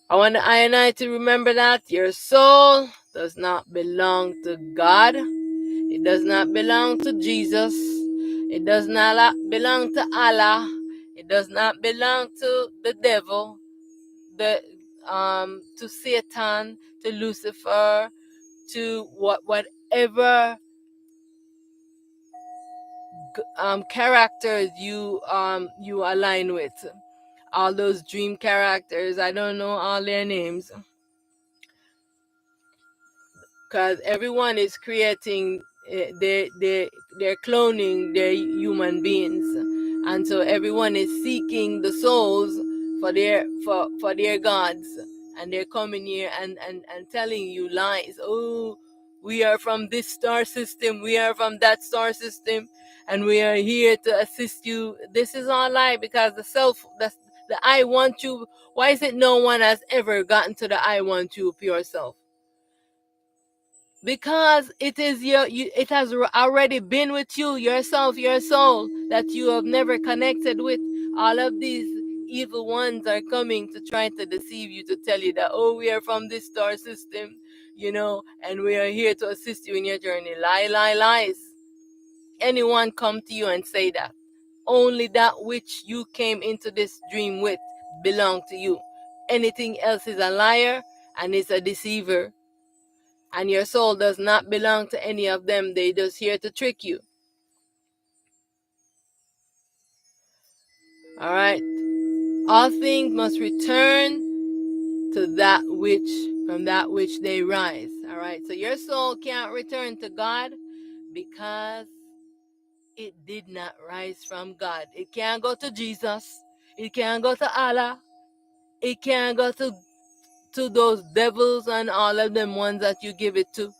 I want the I and I to remember that your soul does not belong to God. It does not belong to Jesus. It does not belong to Allah. It does not belong to the devil, to Satan, to Lucifer, to whatever characters you align with, all those dream characters. I don't know all their names, because everyone is creating, they're cloning their human beings, and so everyone is seeking the souls for their gods, and they're coming here and telling you lies. Oh, we are from this star system, we are from that star system, and we are here to assist you. This is all lie, because the I want you. Why is it no one has ever gotten to the I want you pure self? Because it is it has already been with you, yourself, your soul, that you have never connected with. All of these evil ones are coming to try to deceive you, to tell you that, oh, we are from this star system, and we are here to assist you in your journey. Lie, lie, lies. Anyone come to you and say that? Only that which you came into this dream with belong to you. Anything else is a liar and is a deceiver. And your soul does not belong to any of them. They just here to trick you. All right. All things must return to from that which they rise. All right. So your soul can't return to God because it did not rise from God. It can't go to Jesus. It can't go to Allah. It can't go to those devils and all of them ones that you give it to.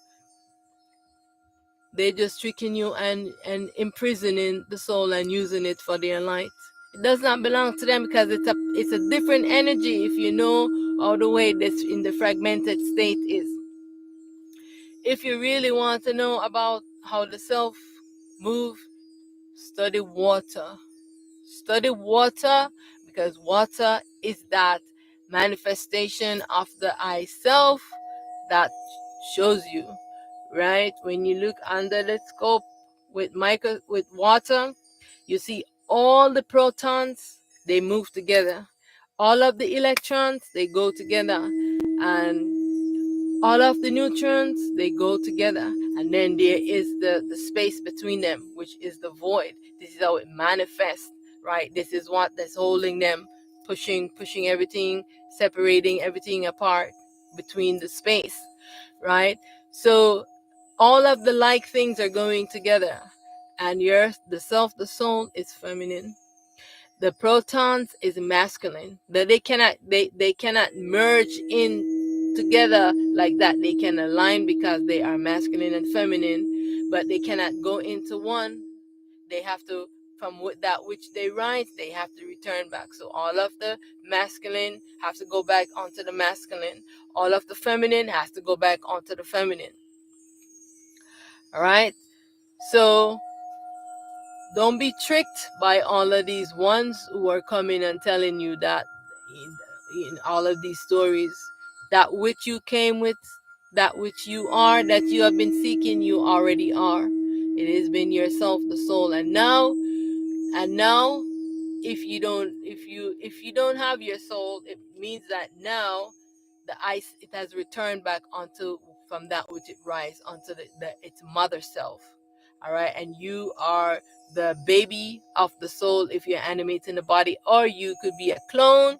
They're just tricking you and imprisoning the soul and using it for their light. It does not belong to them, because it's a different energy. If you know all the way this in the fragmented state is. If you really want to know about how the self move, study water. Study water, because water is that manifestation of the I self that shows you, right? When you look under the scope with water, you see all the protons, they move together. All of the electrons, they go together. And all of the neutrons, they go together. And then there is the space between them, which is the void. This is how it manifests, right? This is what that's holding them, pushing everything, separating everything apart between the space, right? So all of the like things are going together. And the self, the soul, is feminine. The protons is masculine. That they cannot merge in together like that. They can align because they are masculine and feminine, but they cannot go into one. They have to, from that which they rise, they have to return back. So all of the masculine have to go back onto the masculine. All of the feminine has to go back onto the feminine. All right. So don't be tricked by all of these ones who are coming and telling you that in all of these stories, that which you came with, that which you are, that you have been seeking, you already are. It has been yourself, the soul. And now, if you don't have your soul, it means that now it has returned back onto, from that which it rise onto its mother self. All right. And you are the baby of the soul if you're animating the body, or you could be a clone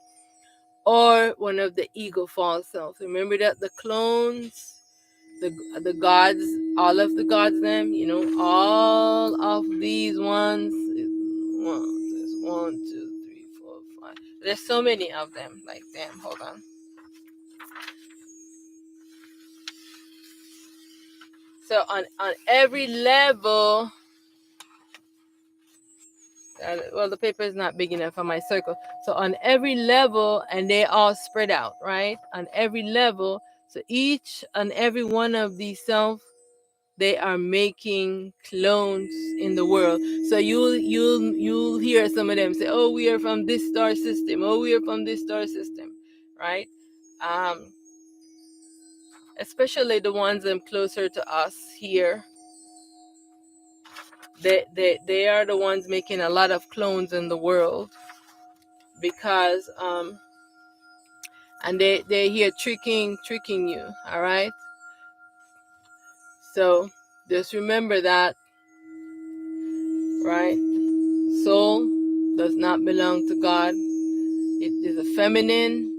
or one of the ego false selves. Remember that the clones, the gods, all of the gods, them, all of these ones. There's 1, 2, 3, 4, 5. There's so many of them. Like, damn, hold on. So on every level, well, the paper is not big enough for my circle. So on every level, and they all spread out, right? On every level, so each and every one of these self, they are making clones in the world. So you'll hear some of them say, "Oh, we are from this star system. Oh, we are from this star system," right? Especially the ones closer to us here. They are the ones making a lot of clones in the world, because and they're here tricking you. All right. So just remember that right? Soul does not belong to God. It is a feminine,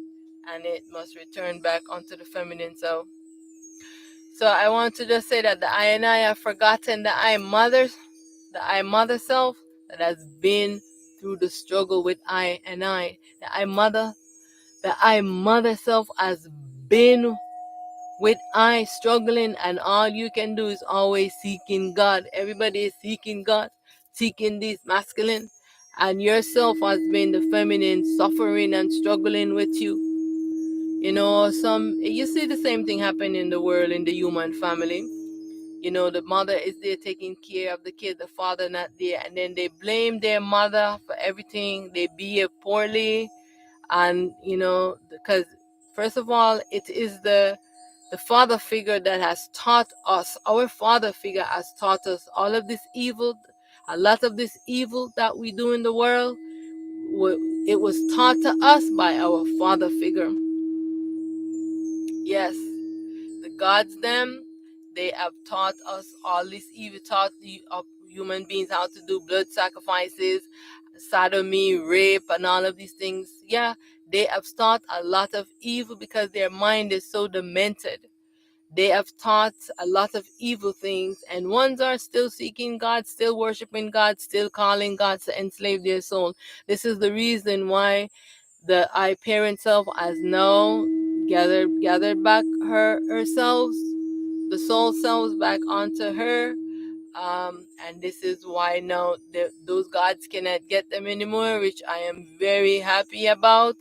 and it must return back onto the feminine self. So I want to just say that the I and I have forgotten the I mother self that has been through the struggle with I and I. The I mother self has been with I struggling, and all you can do is always seeking God. Everybody is seeking God, seeking this masculine, and yourself has been the feminine suffering and struggling with you. You know, you see the same thing happen in the world, in the human family. You know, the mother is there taking care of the kid, the father not there, and then they blame their mother for everything. They behave poorly, and you know, because first of all, it is the father figure that has taught us. Our father figure has taught us all of this evil. A lot of this evil that we do in the world, it was taught to us by our father figure. Yes, the gods them, they have taught us all this evil, taught the human beings how to do blood sacrifices, sodomy, rape, and all of these things. Yeah, they have taught a lot of evil because their mind is so demented. They have taught a lot of evil things, and ones are still seeking God, still worshiping God, still calling God to enslave their soul. This is the reason why the I parent self has now gathered back herself, the soul selves back onto her, and this is why now those gods cannot get them anymore, which I am very happy about.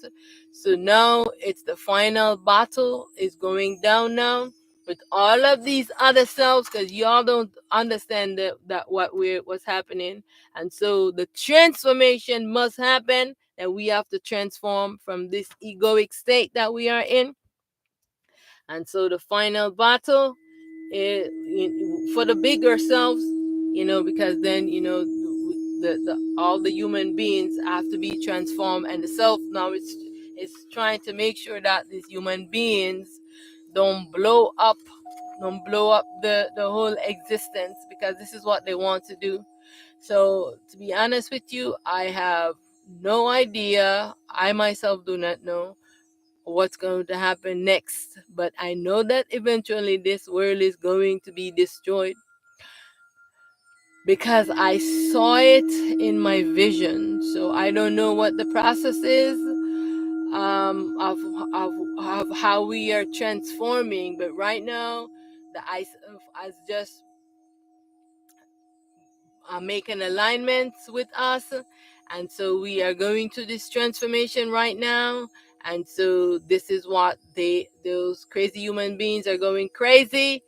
So now it's the final battle is going down now with all of these other selves, because y'all don't understand that what's happening, and so the transformation must happen, and we have to transform from this egoic state that we are in. And so the final battle is for the bigger selves, you know, because then, you know, the all the human beings have to be transformed, and the self now it's trying to make sure that these human beings don't blow up, the whole existence, because this is what they want to do. So to be honest with you, I have no idea. I myself do not know what's going to happen next, but I know that eventually this world is going to be destroyed, because I saw it in my vision. So I don't know what the process is, of, of how we are transforming, but right now the ice has just making alignments with us, and so we are going through this transformation right now. And so this is what those crazy human beings are going crazy,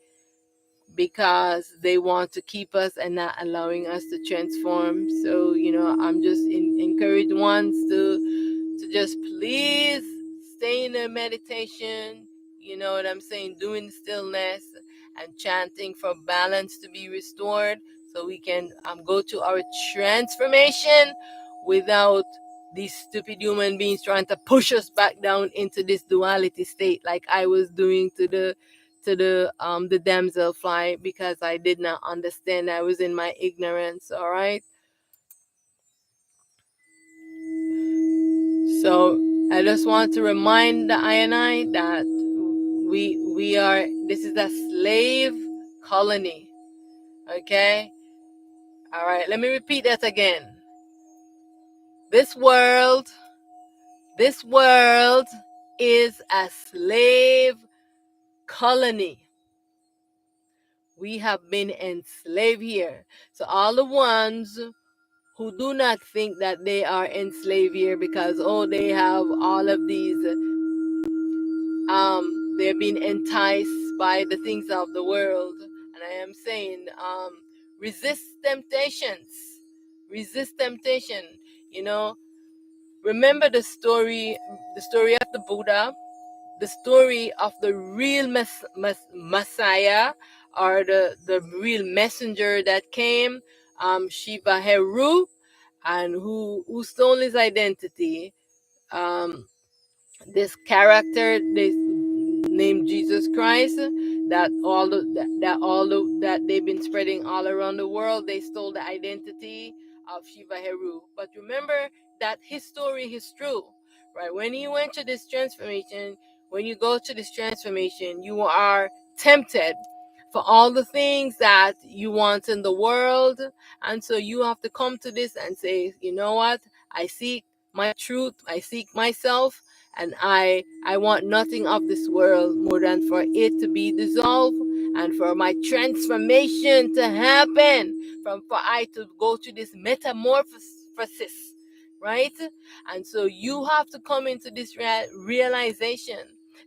because they want to keep us and not allowing us to transform. So, you know, I'm just encourage ones to just please stay in their meditation, you know what I'm saying, doing stillness and chanting for balance to be restored, so we can go to our transformation without these stupid human beings trying to push us back down into this duality state, like I was doing to the damsel fly, because I did not understand. I was in my ignorance. All right. So I just want to remind the I and I that we are, this is a slave colony. Okay. All right. Let me repeat that again. This world is a slave colony. We have been enslaved here. So all the ones who do not think that they are enslaved here because they have all of these they're being enticed by the things of the world. And I am saying, resist temptations, resist temptation. You know, remember the story of the Buddha, the story of the real Messiah, or the real messenger that came, Shiva Heru, and who stole his identity. This character, this named Jesus Christ, that they've been spreading all around the world. They stole the identity of Shiva Heru. But remember that his story is true, right? When you went to this transformation, when you go to this transformation, you are tempted for all the things that you want in the world. And so you have to come to this and say, you know what? I seek my truth. I seek myself. And I want nothing of this world more than for it to be dissolved and for my transformation to happen, for I to go to this metamorphosis, right? And so you have to come into this realization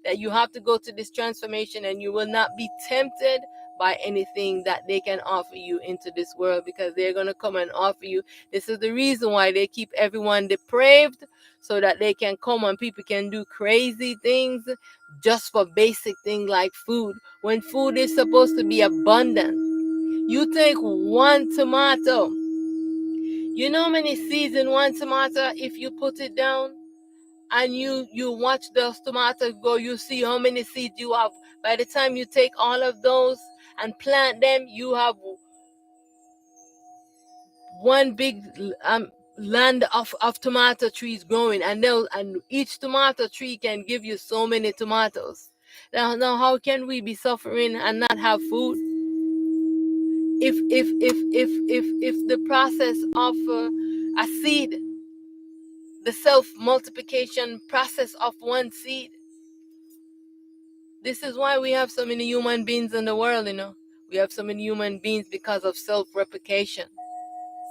that you have to go to this transformation, and you will not be tempted by anything that they can offer you into this world, because they're going to come and offer you. This is the reason why they keep everyone depraved, so that they can come and people can do crazy things just for basic things like food, when food is supposed to be abundant. You take one tomato, you know how many seeds in one tomato? If you put it down and you watch those tomatoes go, you see how many seeds you have. By the time you take all of those and plant them, you have one big land of tomato trees growing, and each tomato tree can give you so many tomatoes. Now how can we be suffering and not have food? If the process of a seed, the self multiplication process of one seed, this is why we have so many human beings in the world. We have so many human beings because of self-replication.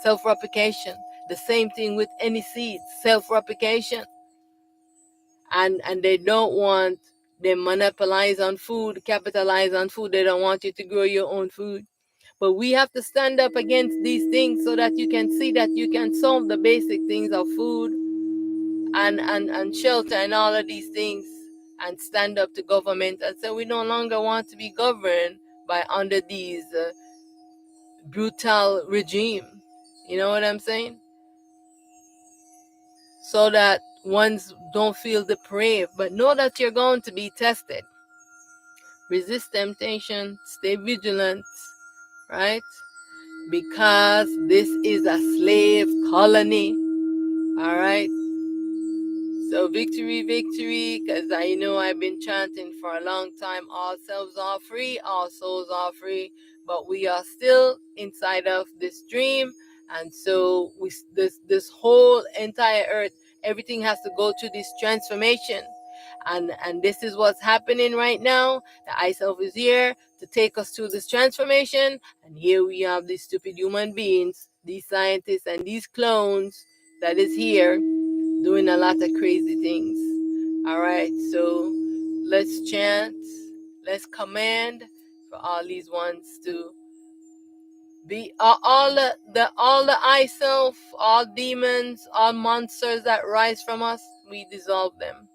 Self-replication. The same thing with any seeds. Self-replication. And they don't want, they monopolize on food, capitalize on food. They don't want you to grow your own food. But we have to stand up against these things so that you can see that you can solve the basic things of food and shelter and all of these things, and stand up to government and say we no longer want to be governed by under these brutal regime. You know what I'm saying? So that ones don't feel depraved, but know that you're going to be tested. Resist temptation, stay vigilant, right? Because this is a slave colony. All right. So victory, victory, because I know I've been chanting for a long time, all selves are free, all souls are free, but we are still inside of this dream. And so this whole entire earth, everything has to go through this transformation. And this is what's happening right now. The I self is here to take us through this transformation. And here we have these stupid human beings, these scientists and these clones that is here doing a lot of crazy things. All right, so let's chant, let's command for all these ones to be all the I self, all demons, all monsters that rise from us. We dissolve them.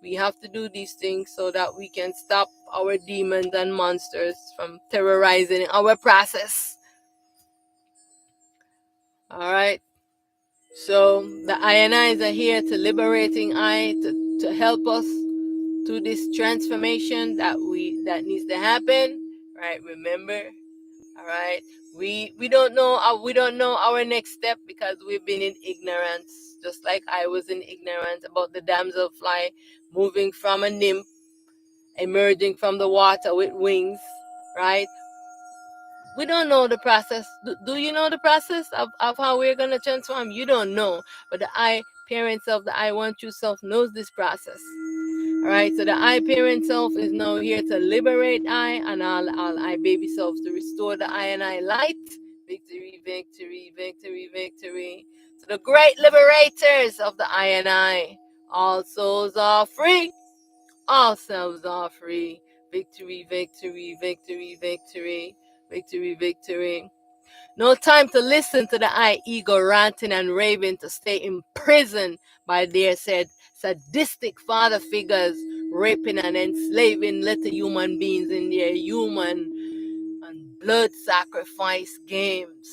We have to do these things so that we can stop our demons and monsters from terrorizing our process. All right. So the I and I's are here to liberating I, to help us through this transformation that needs to happen. Right? Remember. All right. We don't know our next step because we've been in ignorance, just like I was in ignorance about the damselfly moving from a nymph, emerging from the water with wings. Right? We don't know the process. Do you know the process of how we're going to transform? You don't know. But the I, parent self, the I want you self knows this process. All right. So the I, parent self is now here to liberate I and all I baby selves, to restore the I and I light. Victory, victory, victory, victory. So the great liberators of the I and I. All souls are free. All selves are free. Victory, victory, victory, victory. Victory, victory. No time to listen to the I ego ranting and raving, to stay imprisoned by their said sadistic father figures, raping and enslaving little human beings in their human and blood sacrifice games.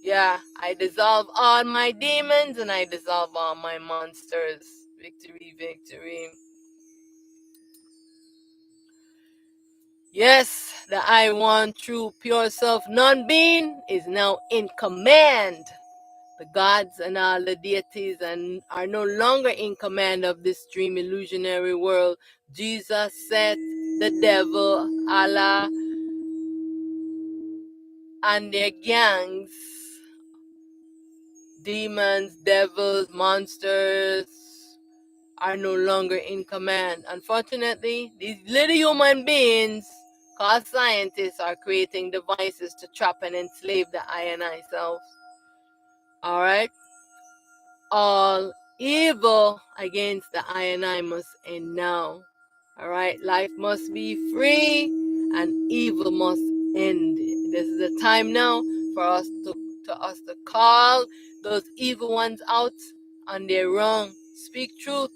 Yeah, I dissolve all my demons and I dissolve all my monsters. Victory, victory. Yes, the I One True Pure Self Non-Being is now in command. The gods and all the deities and are no longer in command of this dream illusionary world. Jesus, Seth, the devil, Allah, and their gangs, demons, devils, monsters, are no longer in command. Unfortunately, these little human beings called scientists are creating devices to trap and enslave the I and I self. Alright? All evil against the I and I must end now. Alright? Life must be free and evil must end. This is the time now for us to call those evil ones out on their wrong. Speak truth.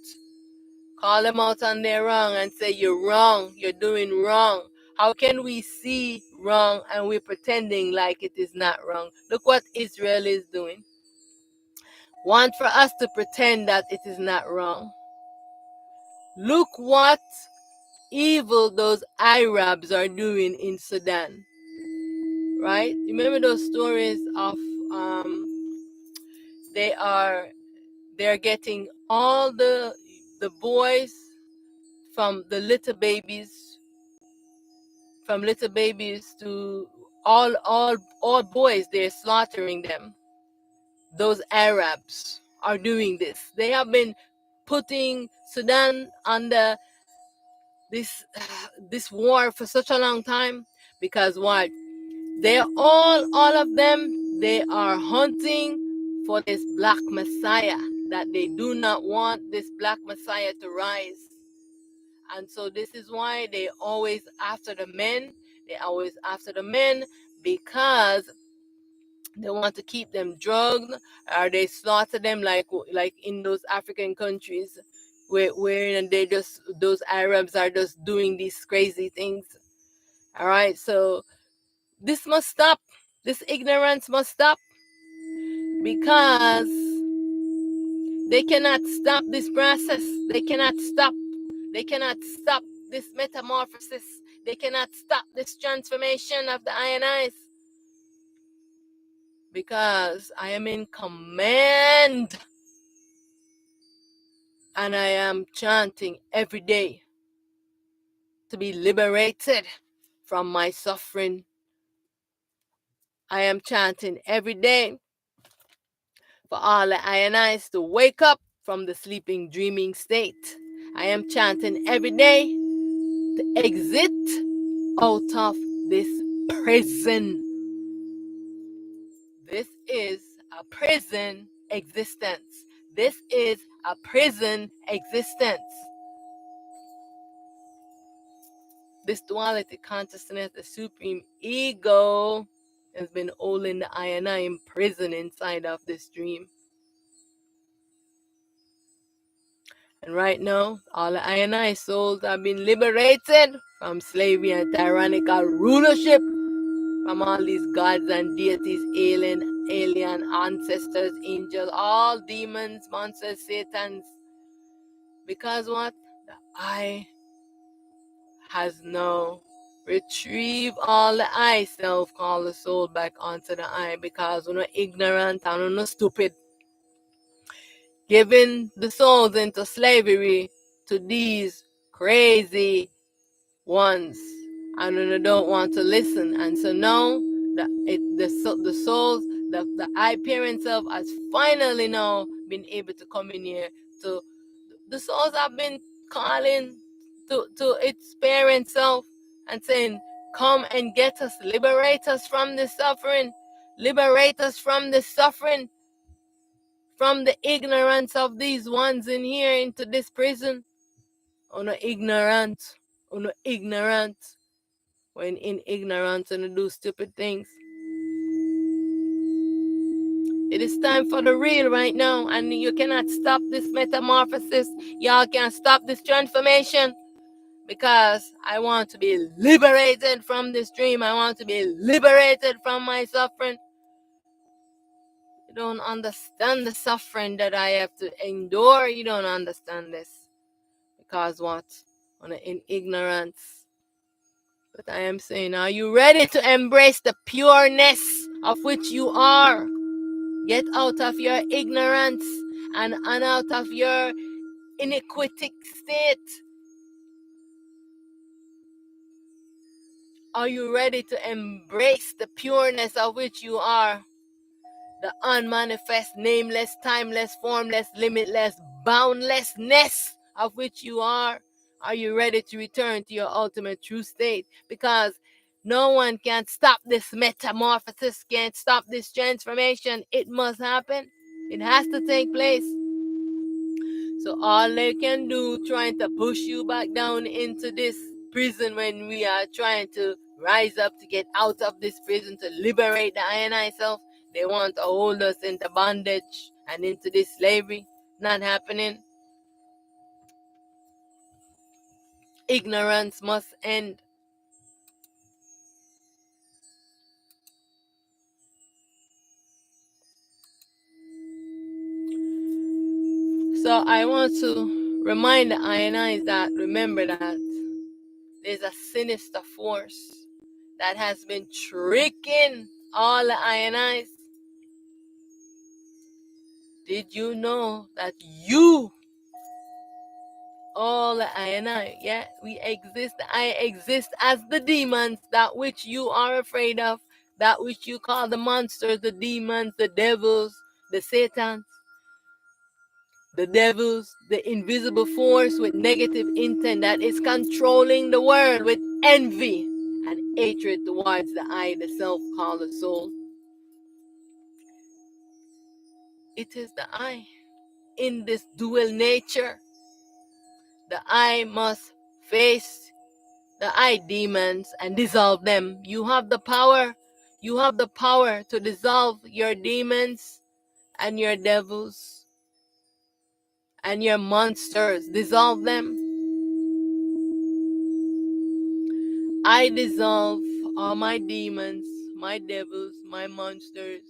Call them out on their wrong and say, you're wrong, you're doing wrong. How can we see wrong and we're pretending like it is not wrong? Look what Israel is doing. Want for us to pretend that it is not wrong. Look what evil those Arabs are doing in Sudan. Right? Remember those stories of they're getting all the boys from the little babies to all boys, they're slaughtering them. Those Arabs are doing this. They have been putting Sudan under this war for such a long time because what? They are all of them, they are hunting for this black Messiah, that they do not want this black Messiah to rise. And so this is why they always after the men. They always after the men because they want to keep them drugged, or they slaughter them like in those African countries where they just those Arabs are just doing these crazy things. All right, so this must stop. This ignorance must stop because they cannot stop this process. They cannot stop. They cannot stop this metamorphosis. They cannot stop this transformation of the ionized. Because I am in command. And I am chanting every day to be liberated from my suffering. I am chanting every day for all the ionized to wake up from the sleeping, dreaming state. I am chanting every day to exit out of this prison. This is a prison existence. This is a prison existence. This duality consciousness, the supreme ego, has been holding the I and I in prison inside of this dream. And right now, all the I and I souls have been liberated from slavery and tyrannical rulership from all these gods and deities, alien ancestors, angels, all demons, monsters, satans. Because what? The I has now retrieved all the I self, call the soul back onto the I, because we're not ignorant and we're not stupid. Giving the souls into slavery to these crazy ones, and they don't want to listen. And so now the souls, the I parent self has finally now been able to come in here. To the souls have been calling to its parent self and saying, come and get us, liberate us from this suffering, liberate us from this suffering, from the ignorance of these ones in here into this prison. Oh no, ignorant. Oh no, ignorant. When in ignorance and do stupid things. It is time for the real right now, and you cannot stop this metamorphosis. Y'all can't stop this transformation, because I want to be liberated from this dream. I want to be liberated from my suffering. You don't understand the suffering that I have to endure. You don't understand this. Because what? In ignorance, But I am saying, are you ready to embrace the pureness of which you are? Get out of your ignorance and out of your iniquitic state. Are you ready to embrace the pureness of which you are? The unmanifest, nameless, timeless, formless, limitless, boundlessness of which you are. Are you ready to return to your ultimate true state? Because no one can stop this metamorphosis, can't stop this transformation. It must happen. It has to take place. So all they can do, trying to push you back down into this prison when we are trying to rise up to get out of this prison, to liberate the I and I self, they want to hold us into bondage and into this slavery. Not happening. Ignorance must end. So I want to remind the INIs that remember that there's a sinister force that has been tricking all the INIs. Did you know that you, all the I and I, yeah, we exist. I exist as the demons, that which you are afraid of, that which you call the monsters, the demons, the devils, the satans, the devils, the invisible force with negative intent that is controlling the world with envy and hatred towards the I, the self called the soul. It is the I in this dual nature. The I must face the I demons and dissolve them. You have the power. You have the power to dissolve your demons and your devils and your monsters. Dissolve them. I dissolve all my demons, my devils, my monsters.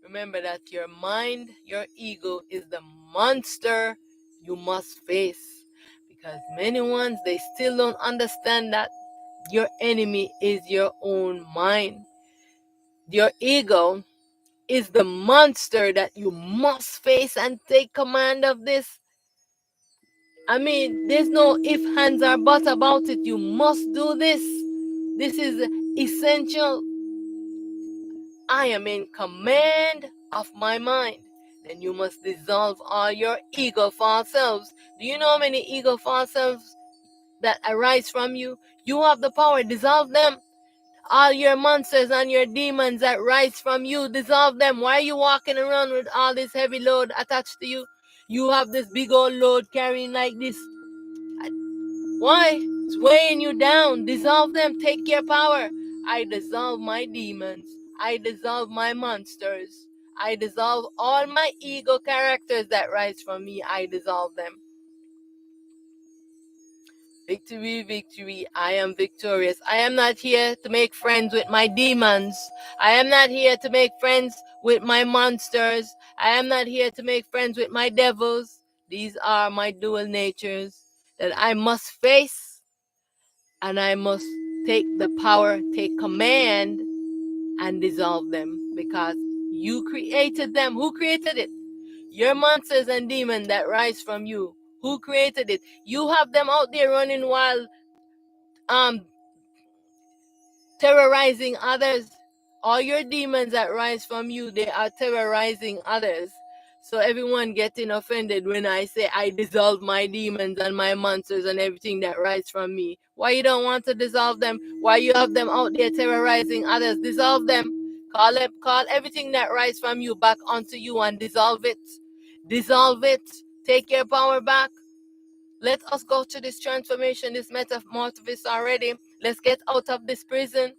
Remember that your mind, your ego is the monster you must face. Because many ones, they still don't understand that your enemy is your own mind. Your ego is the monster that you must face and take command of this. I mean, there's no if, ands, or buts about it. You must do this. This is essential. I am in command of my mind. Then you must dissolve all your ego false selves. Do you know how many ego false selves that arise from you? You have the power. Dissolve them. All your monsters and your demons that rise from you, dissolve them. Why are you walking around with all this heavy load attached to you? You have this big old load carrying like this. Why? It's weighing you down. Dissolve them. Take your power. I dissolve my demons. I dissolve my monsters. I dissolve all my ego characters that rise from me. I dissolve them. Victory, victory, I am victorious. I am not here to make friends with my demons. I am not here to make friends with my monsters. I am not here to make friends with my devils. These are my dual natures that I must face, and I must take the power, take command, and dissolve them, because you created them. Who created it? Your monsters and demons that rise from you. Who created it? You have them out there running wild, terrorizing others. All your demons that rise from you, they are terrorizing others. So everyone getting offended when I say I dissolve my demons and my monsters and everything that rise from me. Why you don't want to dissolve them? Why you have them out there terrorizing others? Dissolve them. Call everything that rise from you back onto you and dissolve it. Dissolve it. Take your power back. Let us go to this transformation, this metamorphosis already. Let's get out of this prison.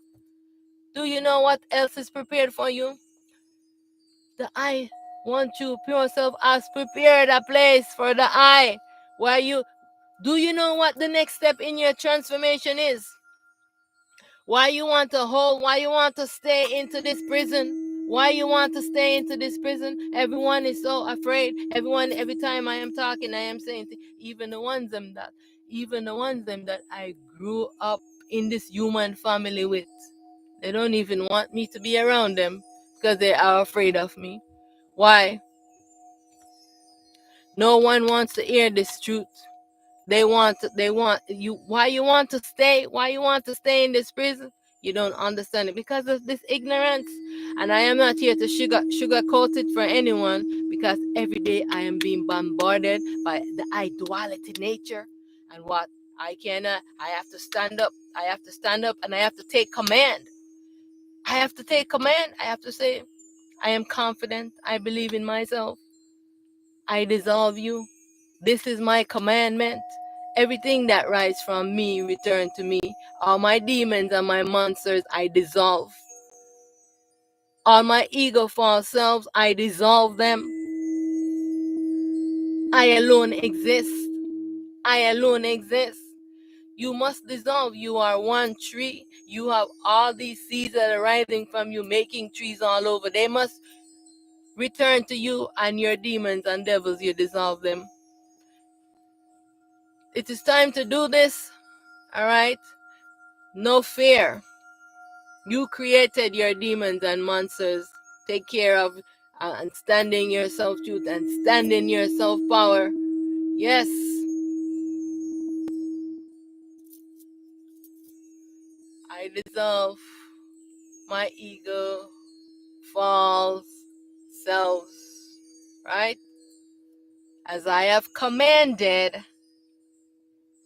Do you know what else is prepared for you? The I want you, pure self, has prepared a place for the I. Where you, do you know what the next step in your transformation is? Why you want to hold, why you want to stay into this prison? Why you want to stay into this prison? Everyone is so afraid. Everyone, every time I am talking, I am saying, even the ones that even the ones them that I grew up in this human family with. They don't even want me to be around them because they are afraid of me. Why? No one wants to hear this truth. They want you. Why you want to stay? Why you want to stay in this prison? You don't understand it because of this ignorance. And I am not here to sugarcoat it for anyone, because every day I am being bombarded by the duality nature. And what I cannot, I have to stand up. I have to stand up and I have to take command. I have to take command. I have to say, I am confident. I believe in myself. I dissolve you. This is my commandment. Everything that rises from me return to me. All my demons and my monsters I dissolve. All my ego false selves I dissolve them. I alone exist. I alone exist. You must dissolve. You are one tree. You have all these seeds that are rising from you, making trees all over. They must return to you, and your demons and devils, you dissolve them. It is time to do this. All right? No fear. You created your demons and monsters. Take care of and stand in your self-truth and stand in your self-power. Yes. I dissolve my ego, false selves. Right? As I have commanded,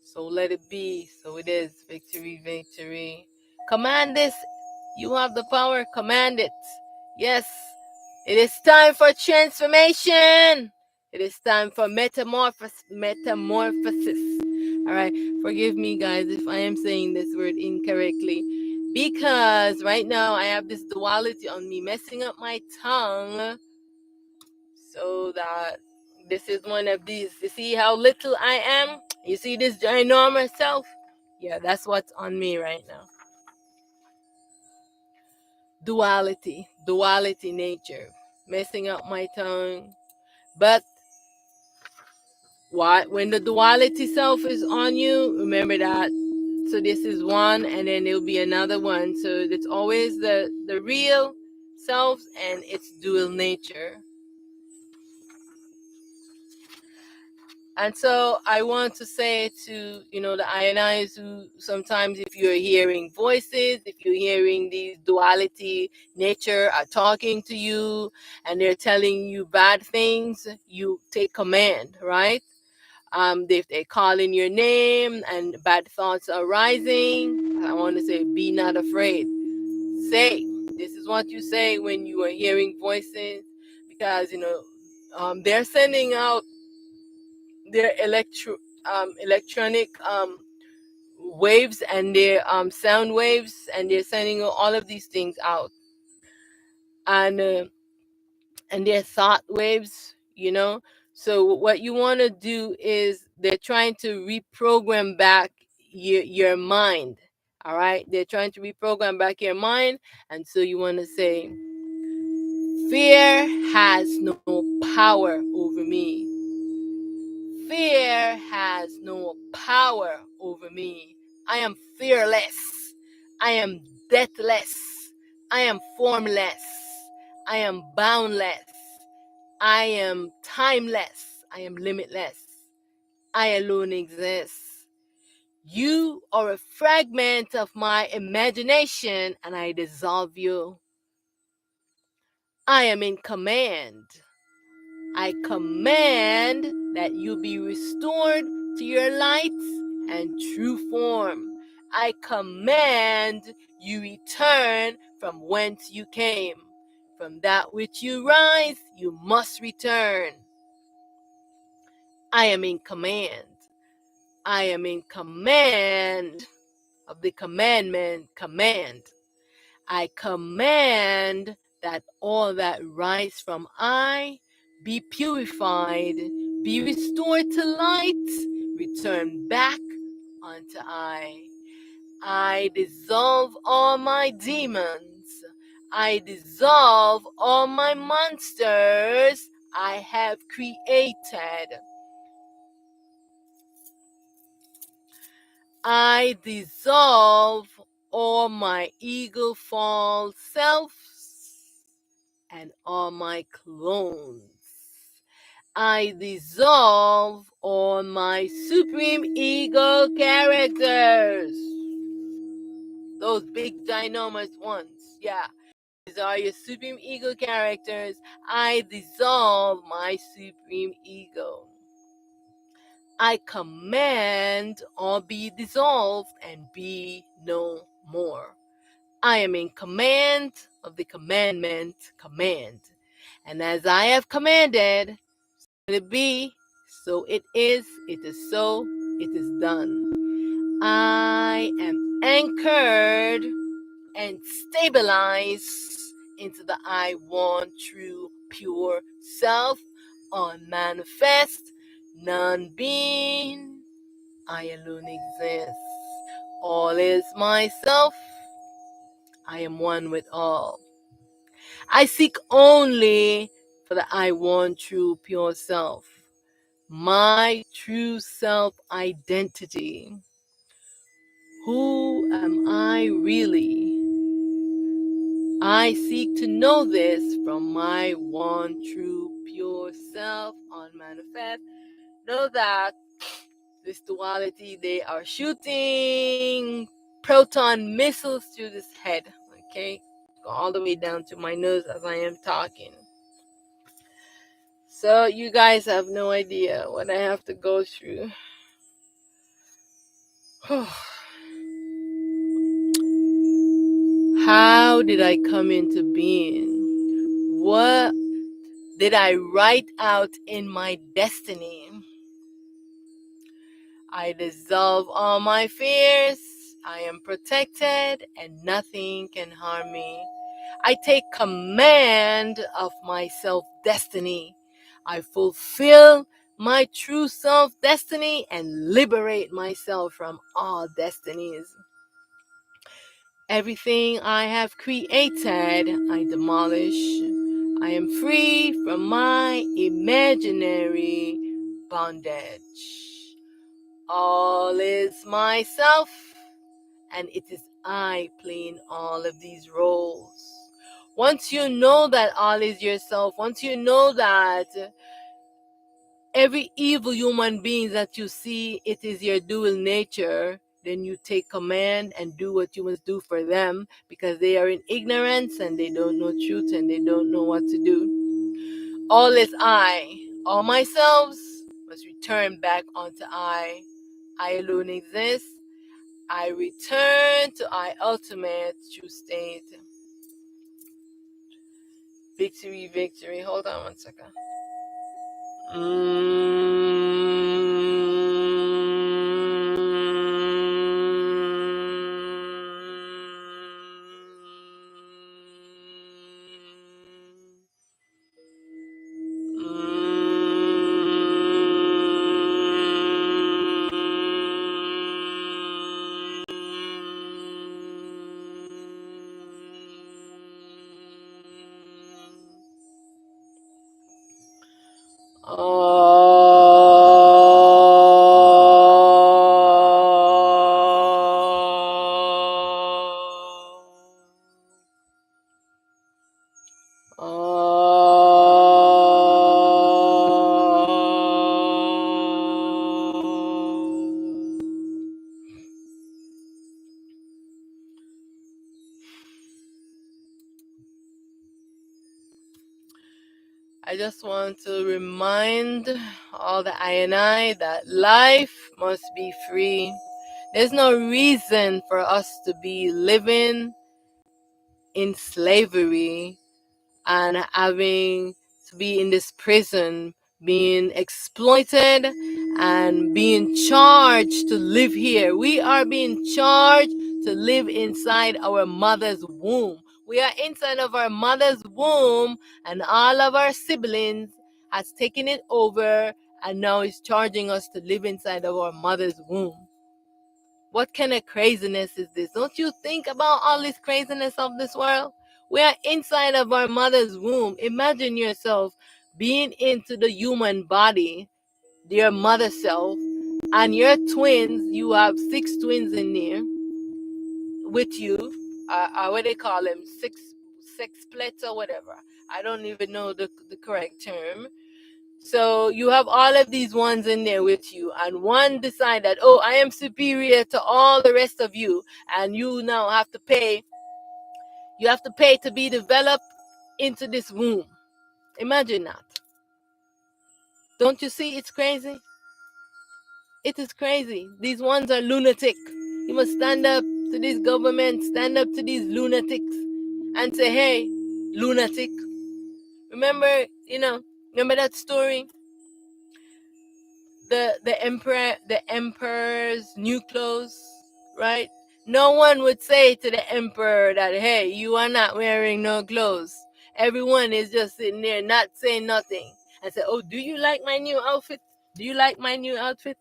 so let it be. So it is. Victory, victory. Command this. You have the power. Command it. Yes. It is time for transformation. It is time for metamorphosis. All right. Forgive me, guys, if I am saying this word incorrectly, because right now I have this duality on me, messing up my tongue, so that this is one of these. You see how little I am? You see this ginormous self? Yeah, that's what's on me right now. Duality nature, messing up my tongue. But when the duality self is on you, remember that. So this is one, and then there'll be another one. So it's always the real self and its dual nature. And so I want to say to, the ionized, who sometimes if you're hearing voices, if you're hearing these duality nature are talking to you and they're telling you bad things, you take command, right? If they call in your name and bad thoughts are rising, I want to say, be not afraid. Say, this is what you say when you are hearing voices, because, they're sending out their electronic waves and their sound waves, and they're sending all of these things out, and their thought waves, so what you want to do is they're trying to reprogram back your mind. All right, they're trying to reprogram back your mind, and so you want to say, fear has no power over me. Fear has no power over me. I am fearless. I am deathless. I am formless. I am boundless. I am timeless. I am limitless. I alone exist. You are a fragment of my imagination, and I dissolve you. I am in command. I command that you be restored to your light and true form. I command you return from whence you came. From that which you rise, you must return. I am in command. I am in command of the commandment, command. I command that all that rise from I be purified, be restored to light, return back unto I. I dissolve all my demons. I dissolve all my monsters I have created. I dissolve all my ego false selves and all my clones. I dissolve all my supreme ego characters. Those big ginormous ones. Yeah. These are your supreme ego characters. I dissolve my supreme ego. I command all be dissolved and be no more. I am in command of the commandment command. And as I have commanded, let it be, so it is so, it is done. I am anchored and stabilized into the I want true pure self, unmanifest, non-being. I alone exist. All is myself. I am one with all. I seek only for the I want true pure self, my true self identity. Who am I really? I seek to know this from my one true pure self, unmanifest. Know that this duality, they are shooting proton missiles through this head, okay? Go all the way down to my nose as I am talking. So you guys have no idea what I have to go through. How did I come into being? What did I write out in my destiny? I dissolve all my fears. I am protected and nothing can harm me. I take command of my self-destiny. I fulfill my true self-destiny and liberate myself from all destinies. Everything I have created, I demolish. I am free from my imaginary bondage. All is myself, and it is I playing all of these roles. Once you know that all is yourself, once you know that every evil human being that you see, it is your dual nature, then you take command and do what you must do for them, because they are in ignorance and they don't know truth and they don't know what to do. All is I. All myselves must return back onto I. I alone exist. I return to I ultimate true state. Victory, victory. Hold on one second. I just want to remind all the I and I that life must be free. There's no reason for us to be living in slavery and having to be in this prison, being exploited and being charged to live here. We are being charged to live inside our mother's womb. We are inside of our mother's womb, and all of our siblings has taken it over and now is charging us to live inside of our mother's womb. What kind of craziness is this? Don't you think about all this craziness of this world? We are inside of our mother's womb. Imagine yourself being into the human body, your mother self, and your twins, you have 6 twins in there with you, what they call them, sexplets or whatever. I don't even know the correct term. So you have all of these ones in there with you, and one decide that, oh, I am superior to all the rest of you, and you now have to pay. You have to pay to be developed into this womb. Imagine that. Don't you see? It's crazy. It is crazy. These ones are lunatic. You must stand up to this government, stand up to these lunatics, and say, hey, lunatic. Remember, remember that story? The emperor's new clothes, right? No one would say to the emperor that, hey, you are not wearing no clothes. Everyone is just sitting there not saying nothing and say, oh, do you like my new outfit? Do you like my new outfit?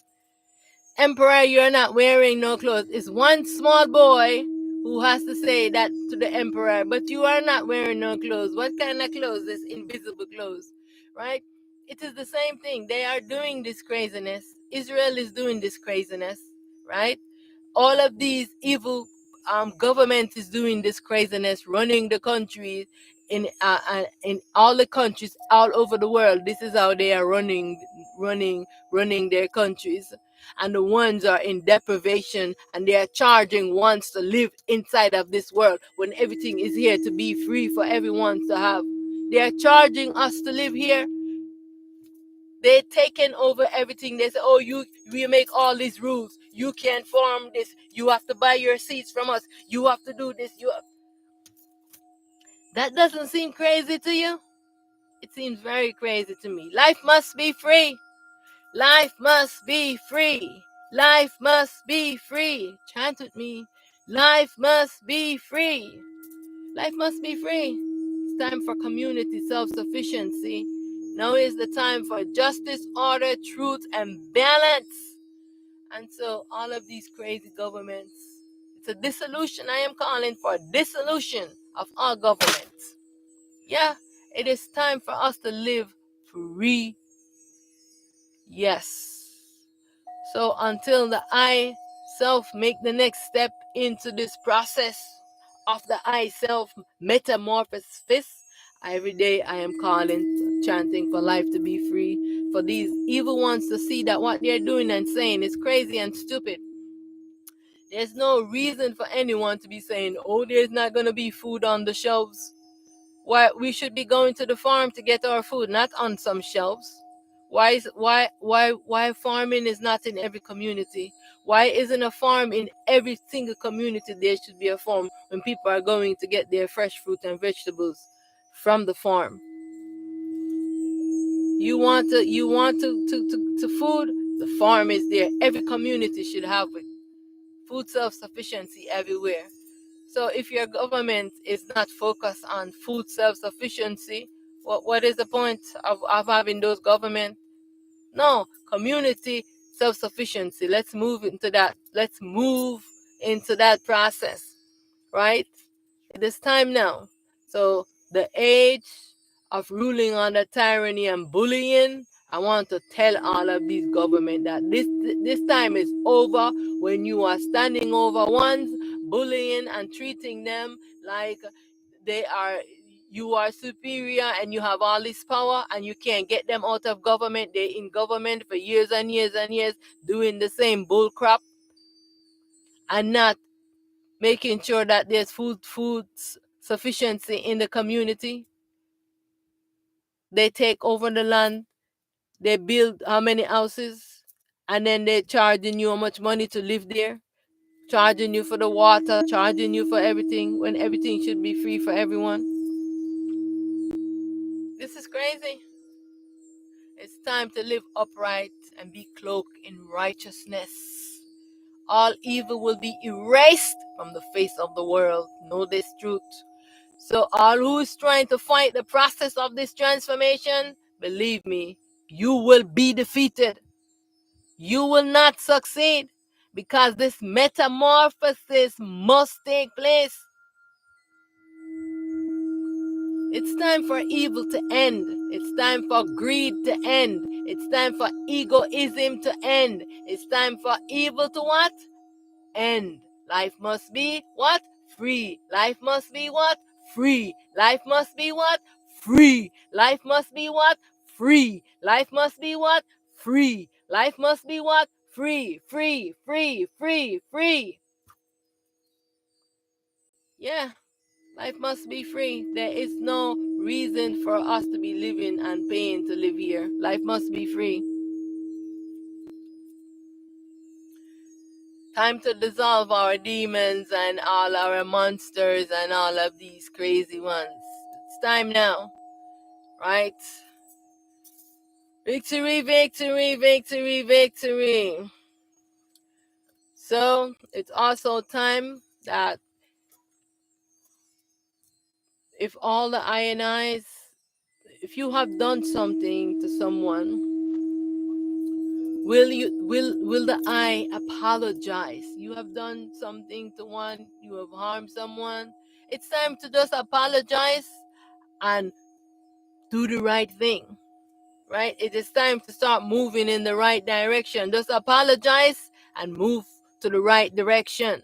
Emperor, you're not wearing no clothes. It's one small boy who has to say that to the emperor, but you are not wearing no clothes. What kind of clothes? This invisible clothes, right? It is the same thing. They are doing this craziness. Israel is doing this craziness, right? All of these evil government is doing this craziness, running the country in all the countries all over the world. This is how they are running their countries. And the ones are in deprivation, and they are charging ones to live inside of this world when everything is here to be free for everyone to have. They are charging us to live here. They're taking over everything. They say, oh, we make all these rules. You can't form this. You have to buy your seats from us. You have to do this. That doesn't seem crazy to you? It seems very crazy to me. Life must be free. Life must be free. Life must be free. Chant with me. Life must be free. Life must be free. It's time for community self-sufficiency. Now is the time for justice, order, truth, and balance. And so all of these crazy governments, it's a dissolution. I am calling for a dissolution of all governments. Yeah, it is time for us to live free. Yes. So until the I self make the next step into this process of the I self metamorphosis, every day I am calling, chanting for life to be free, for these evil ones to see that what they're doing and saying is crazy and stupid. There's no reason for anyone to be saying, oh, there's not going to be food on the shelves. Why we should be going to the farm to get our food, not on some shelves. Why farming is not in every community? Why isn't a farm in every single community? There should be a farm when people are going to get their fresh fruit and vegetables from the farm. You want to food? The farm is there. Every community should have it. Food self-sufficiency everywhere. So if your government is not focused on food self-sufficiency, what is the point of having those governments? No, community self-sufficiency. Let's move into that. Let's move into that process, right? It is time now. So the age of ruling under tyranny and bullying, I want to tell all of these government that this time is over when you are standing over ones, bullying and treating them like you are superior and you have all this power and you can't get them out of government. They're in government for years and years and years doing the same bull crap and not making sure that there's food sufficiency in the community. They take over the land, they build how many houses, and then they're charging you how much money to live there, charging you for the water, charging you for everything, when everything should be free for everyone. This is crazy. It's time to live upright and be cloaked in righteousness. All evil will be erased from the face of the world. Know this truth. So all who is trying to fight the process of this transformation, believe me, you will be defeated. You will not succeed because this metamorphosis must take place. It's time for evil to end. It's time for greed to end. It's time for egoism to end. It's time for evil to what? End. Life must be what? Free. Life must be what? Free. Life must be what? Free. Life must be what? Free. Life must be what? Free. Life must be what? Free. Free. Free. Free. Free. Yeah. Life must be free. There is no reason for us to be living and paying to live here. Life must be free. Time to dissolve our demons and all our monsters and all of these crazy ones. It's time now, right? Victory, victory, victory, victory. So it's also time that if all the ionize, if you have done something to someone, will the I apologize? You have done something to one, you have harmed someone. It's time to just apologize and do the right thing, right? It is time to start moving in the right direction. Just apologize and move to the right direction,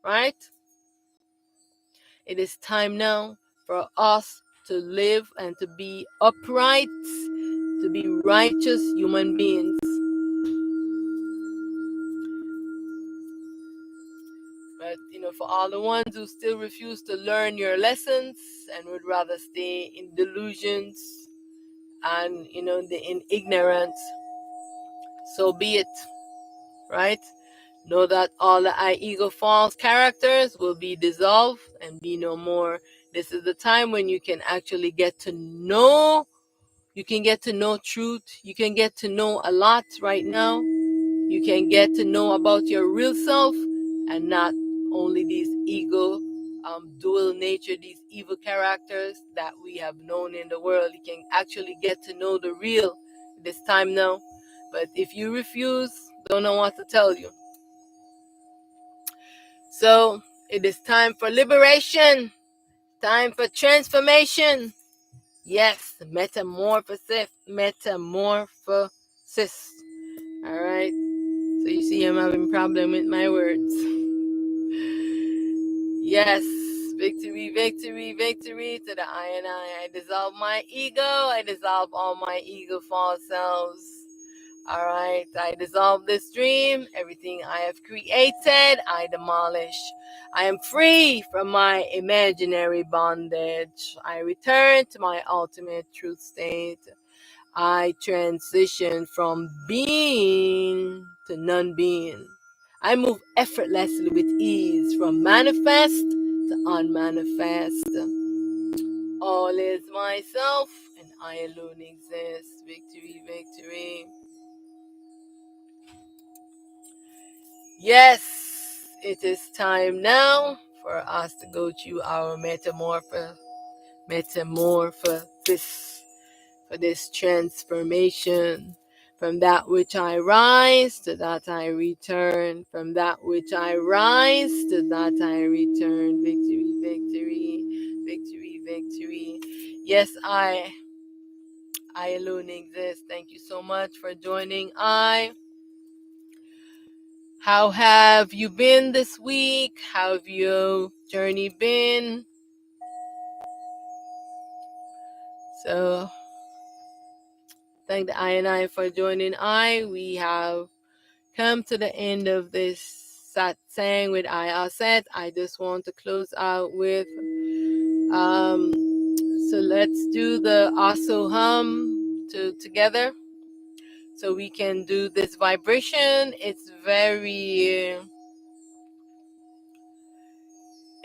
right? It is time now for us to live and to be upright, to be righteous human beings. But, for all the ones who still refuse to learn your lessons and would rather stay in delusions and, in ignorance, so be it, right? Know that all the I ego false characters will be dissolved and be no more. This is the time when you can actually get to know. You can get to know truth. You can get to know a lot right now. You can get to know about your real self and not only these ego, dual nature, these evil characters that we have known in the world. You can actually get to know the real this time now. But if you refuse, don't know what to tell you. So it is time for liberation, time for transformation. Yes, metamorphosis. All right. So you see, I'm having problem with my words. Yes, victory, victory, victory to the I and I. I dissolve my ego. I dissolve all my ego false selves. All right, I dissolve this dream. Everything I have created, I demolish. I am free from my imaginary bondage. I return to my ultimate truth state. I transition from being to non-being. I move effortlessly with ease from manifest to unmanifest. All is myself and I alone exist. Victory, victory. Yes, it is time now for us to go through our metamorphosis, for this transformation. From that which I rise to that I return. From that which I rise to that I return. Victory, victory, victory, victory. Yes, I alone exist. Thank you so much for joining. How have you been this week? How have your journey been? So, thank the I for joining. We have come to the end of this satsang with Auset. I just want to close out with, so let's do the Aso hum together. So we can do this vibration. It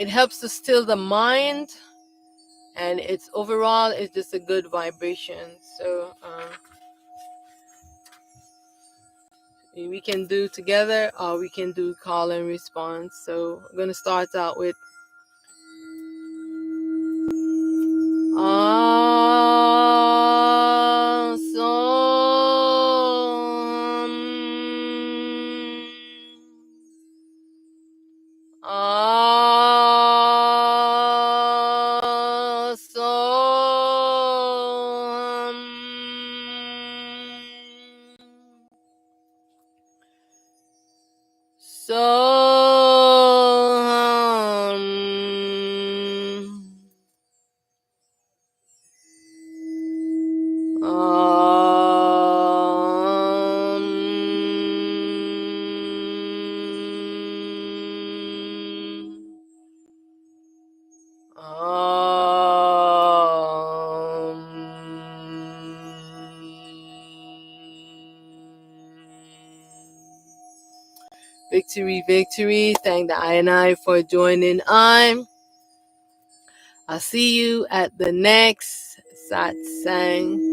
helps to still the mind, and it's just a good vibration. So we can do together, or we can do call and response. So I'm going to start out with Awesome. Awesome. Victory, victory. Thank the I for joining I'll see you at the next satsang.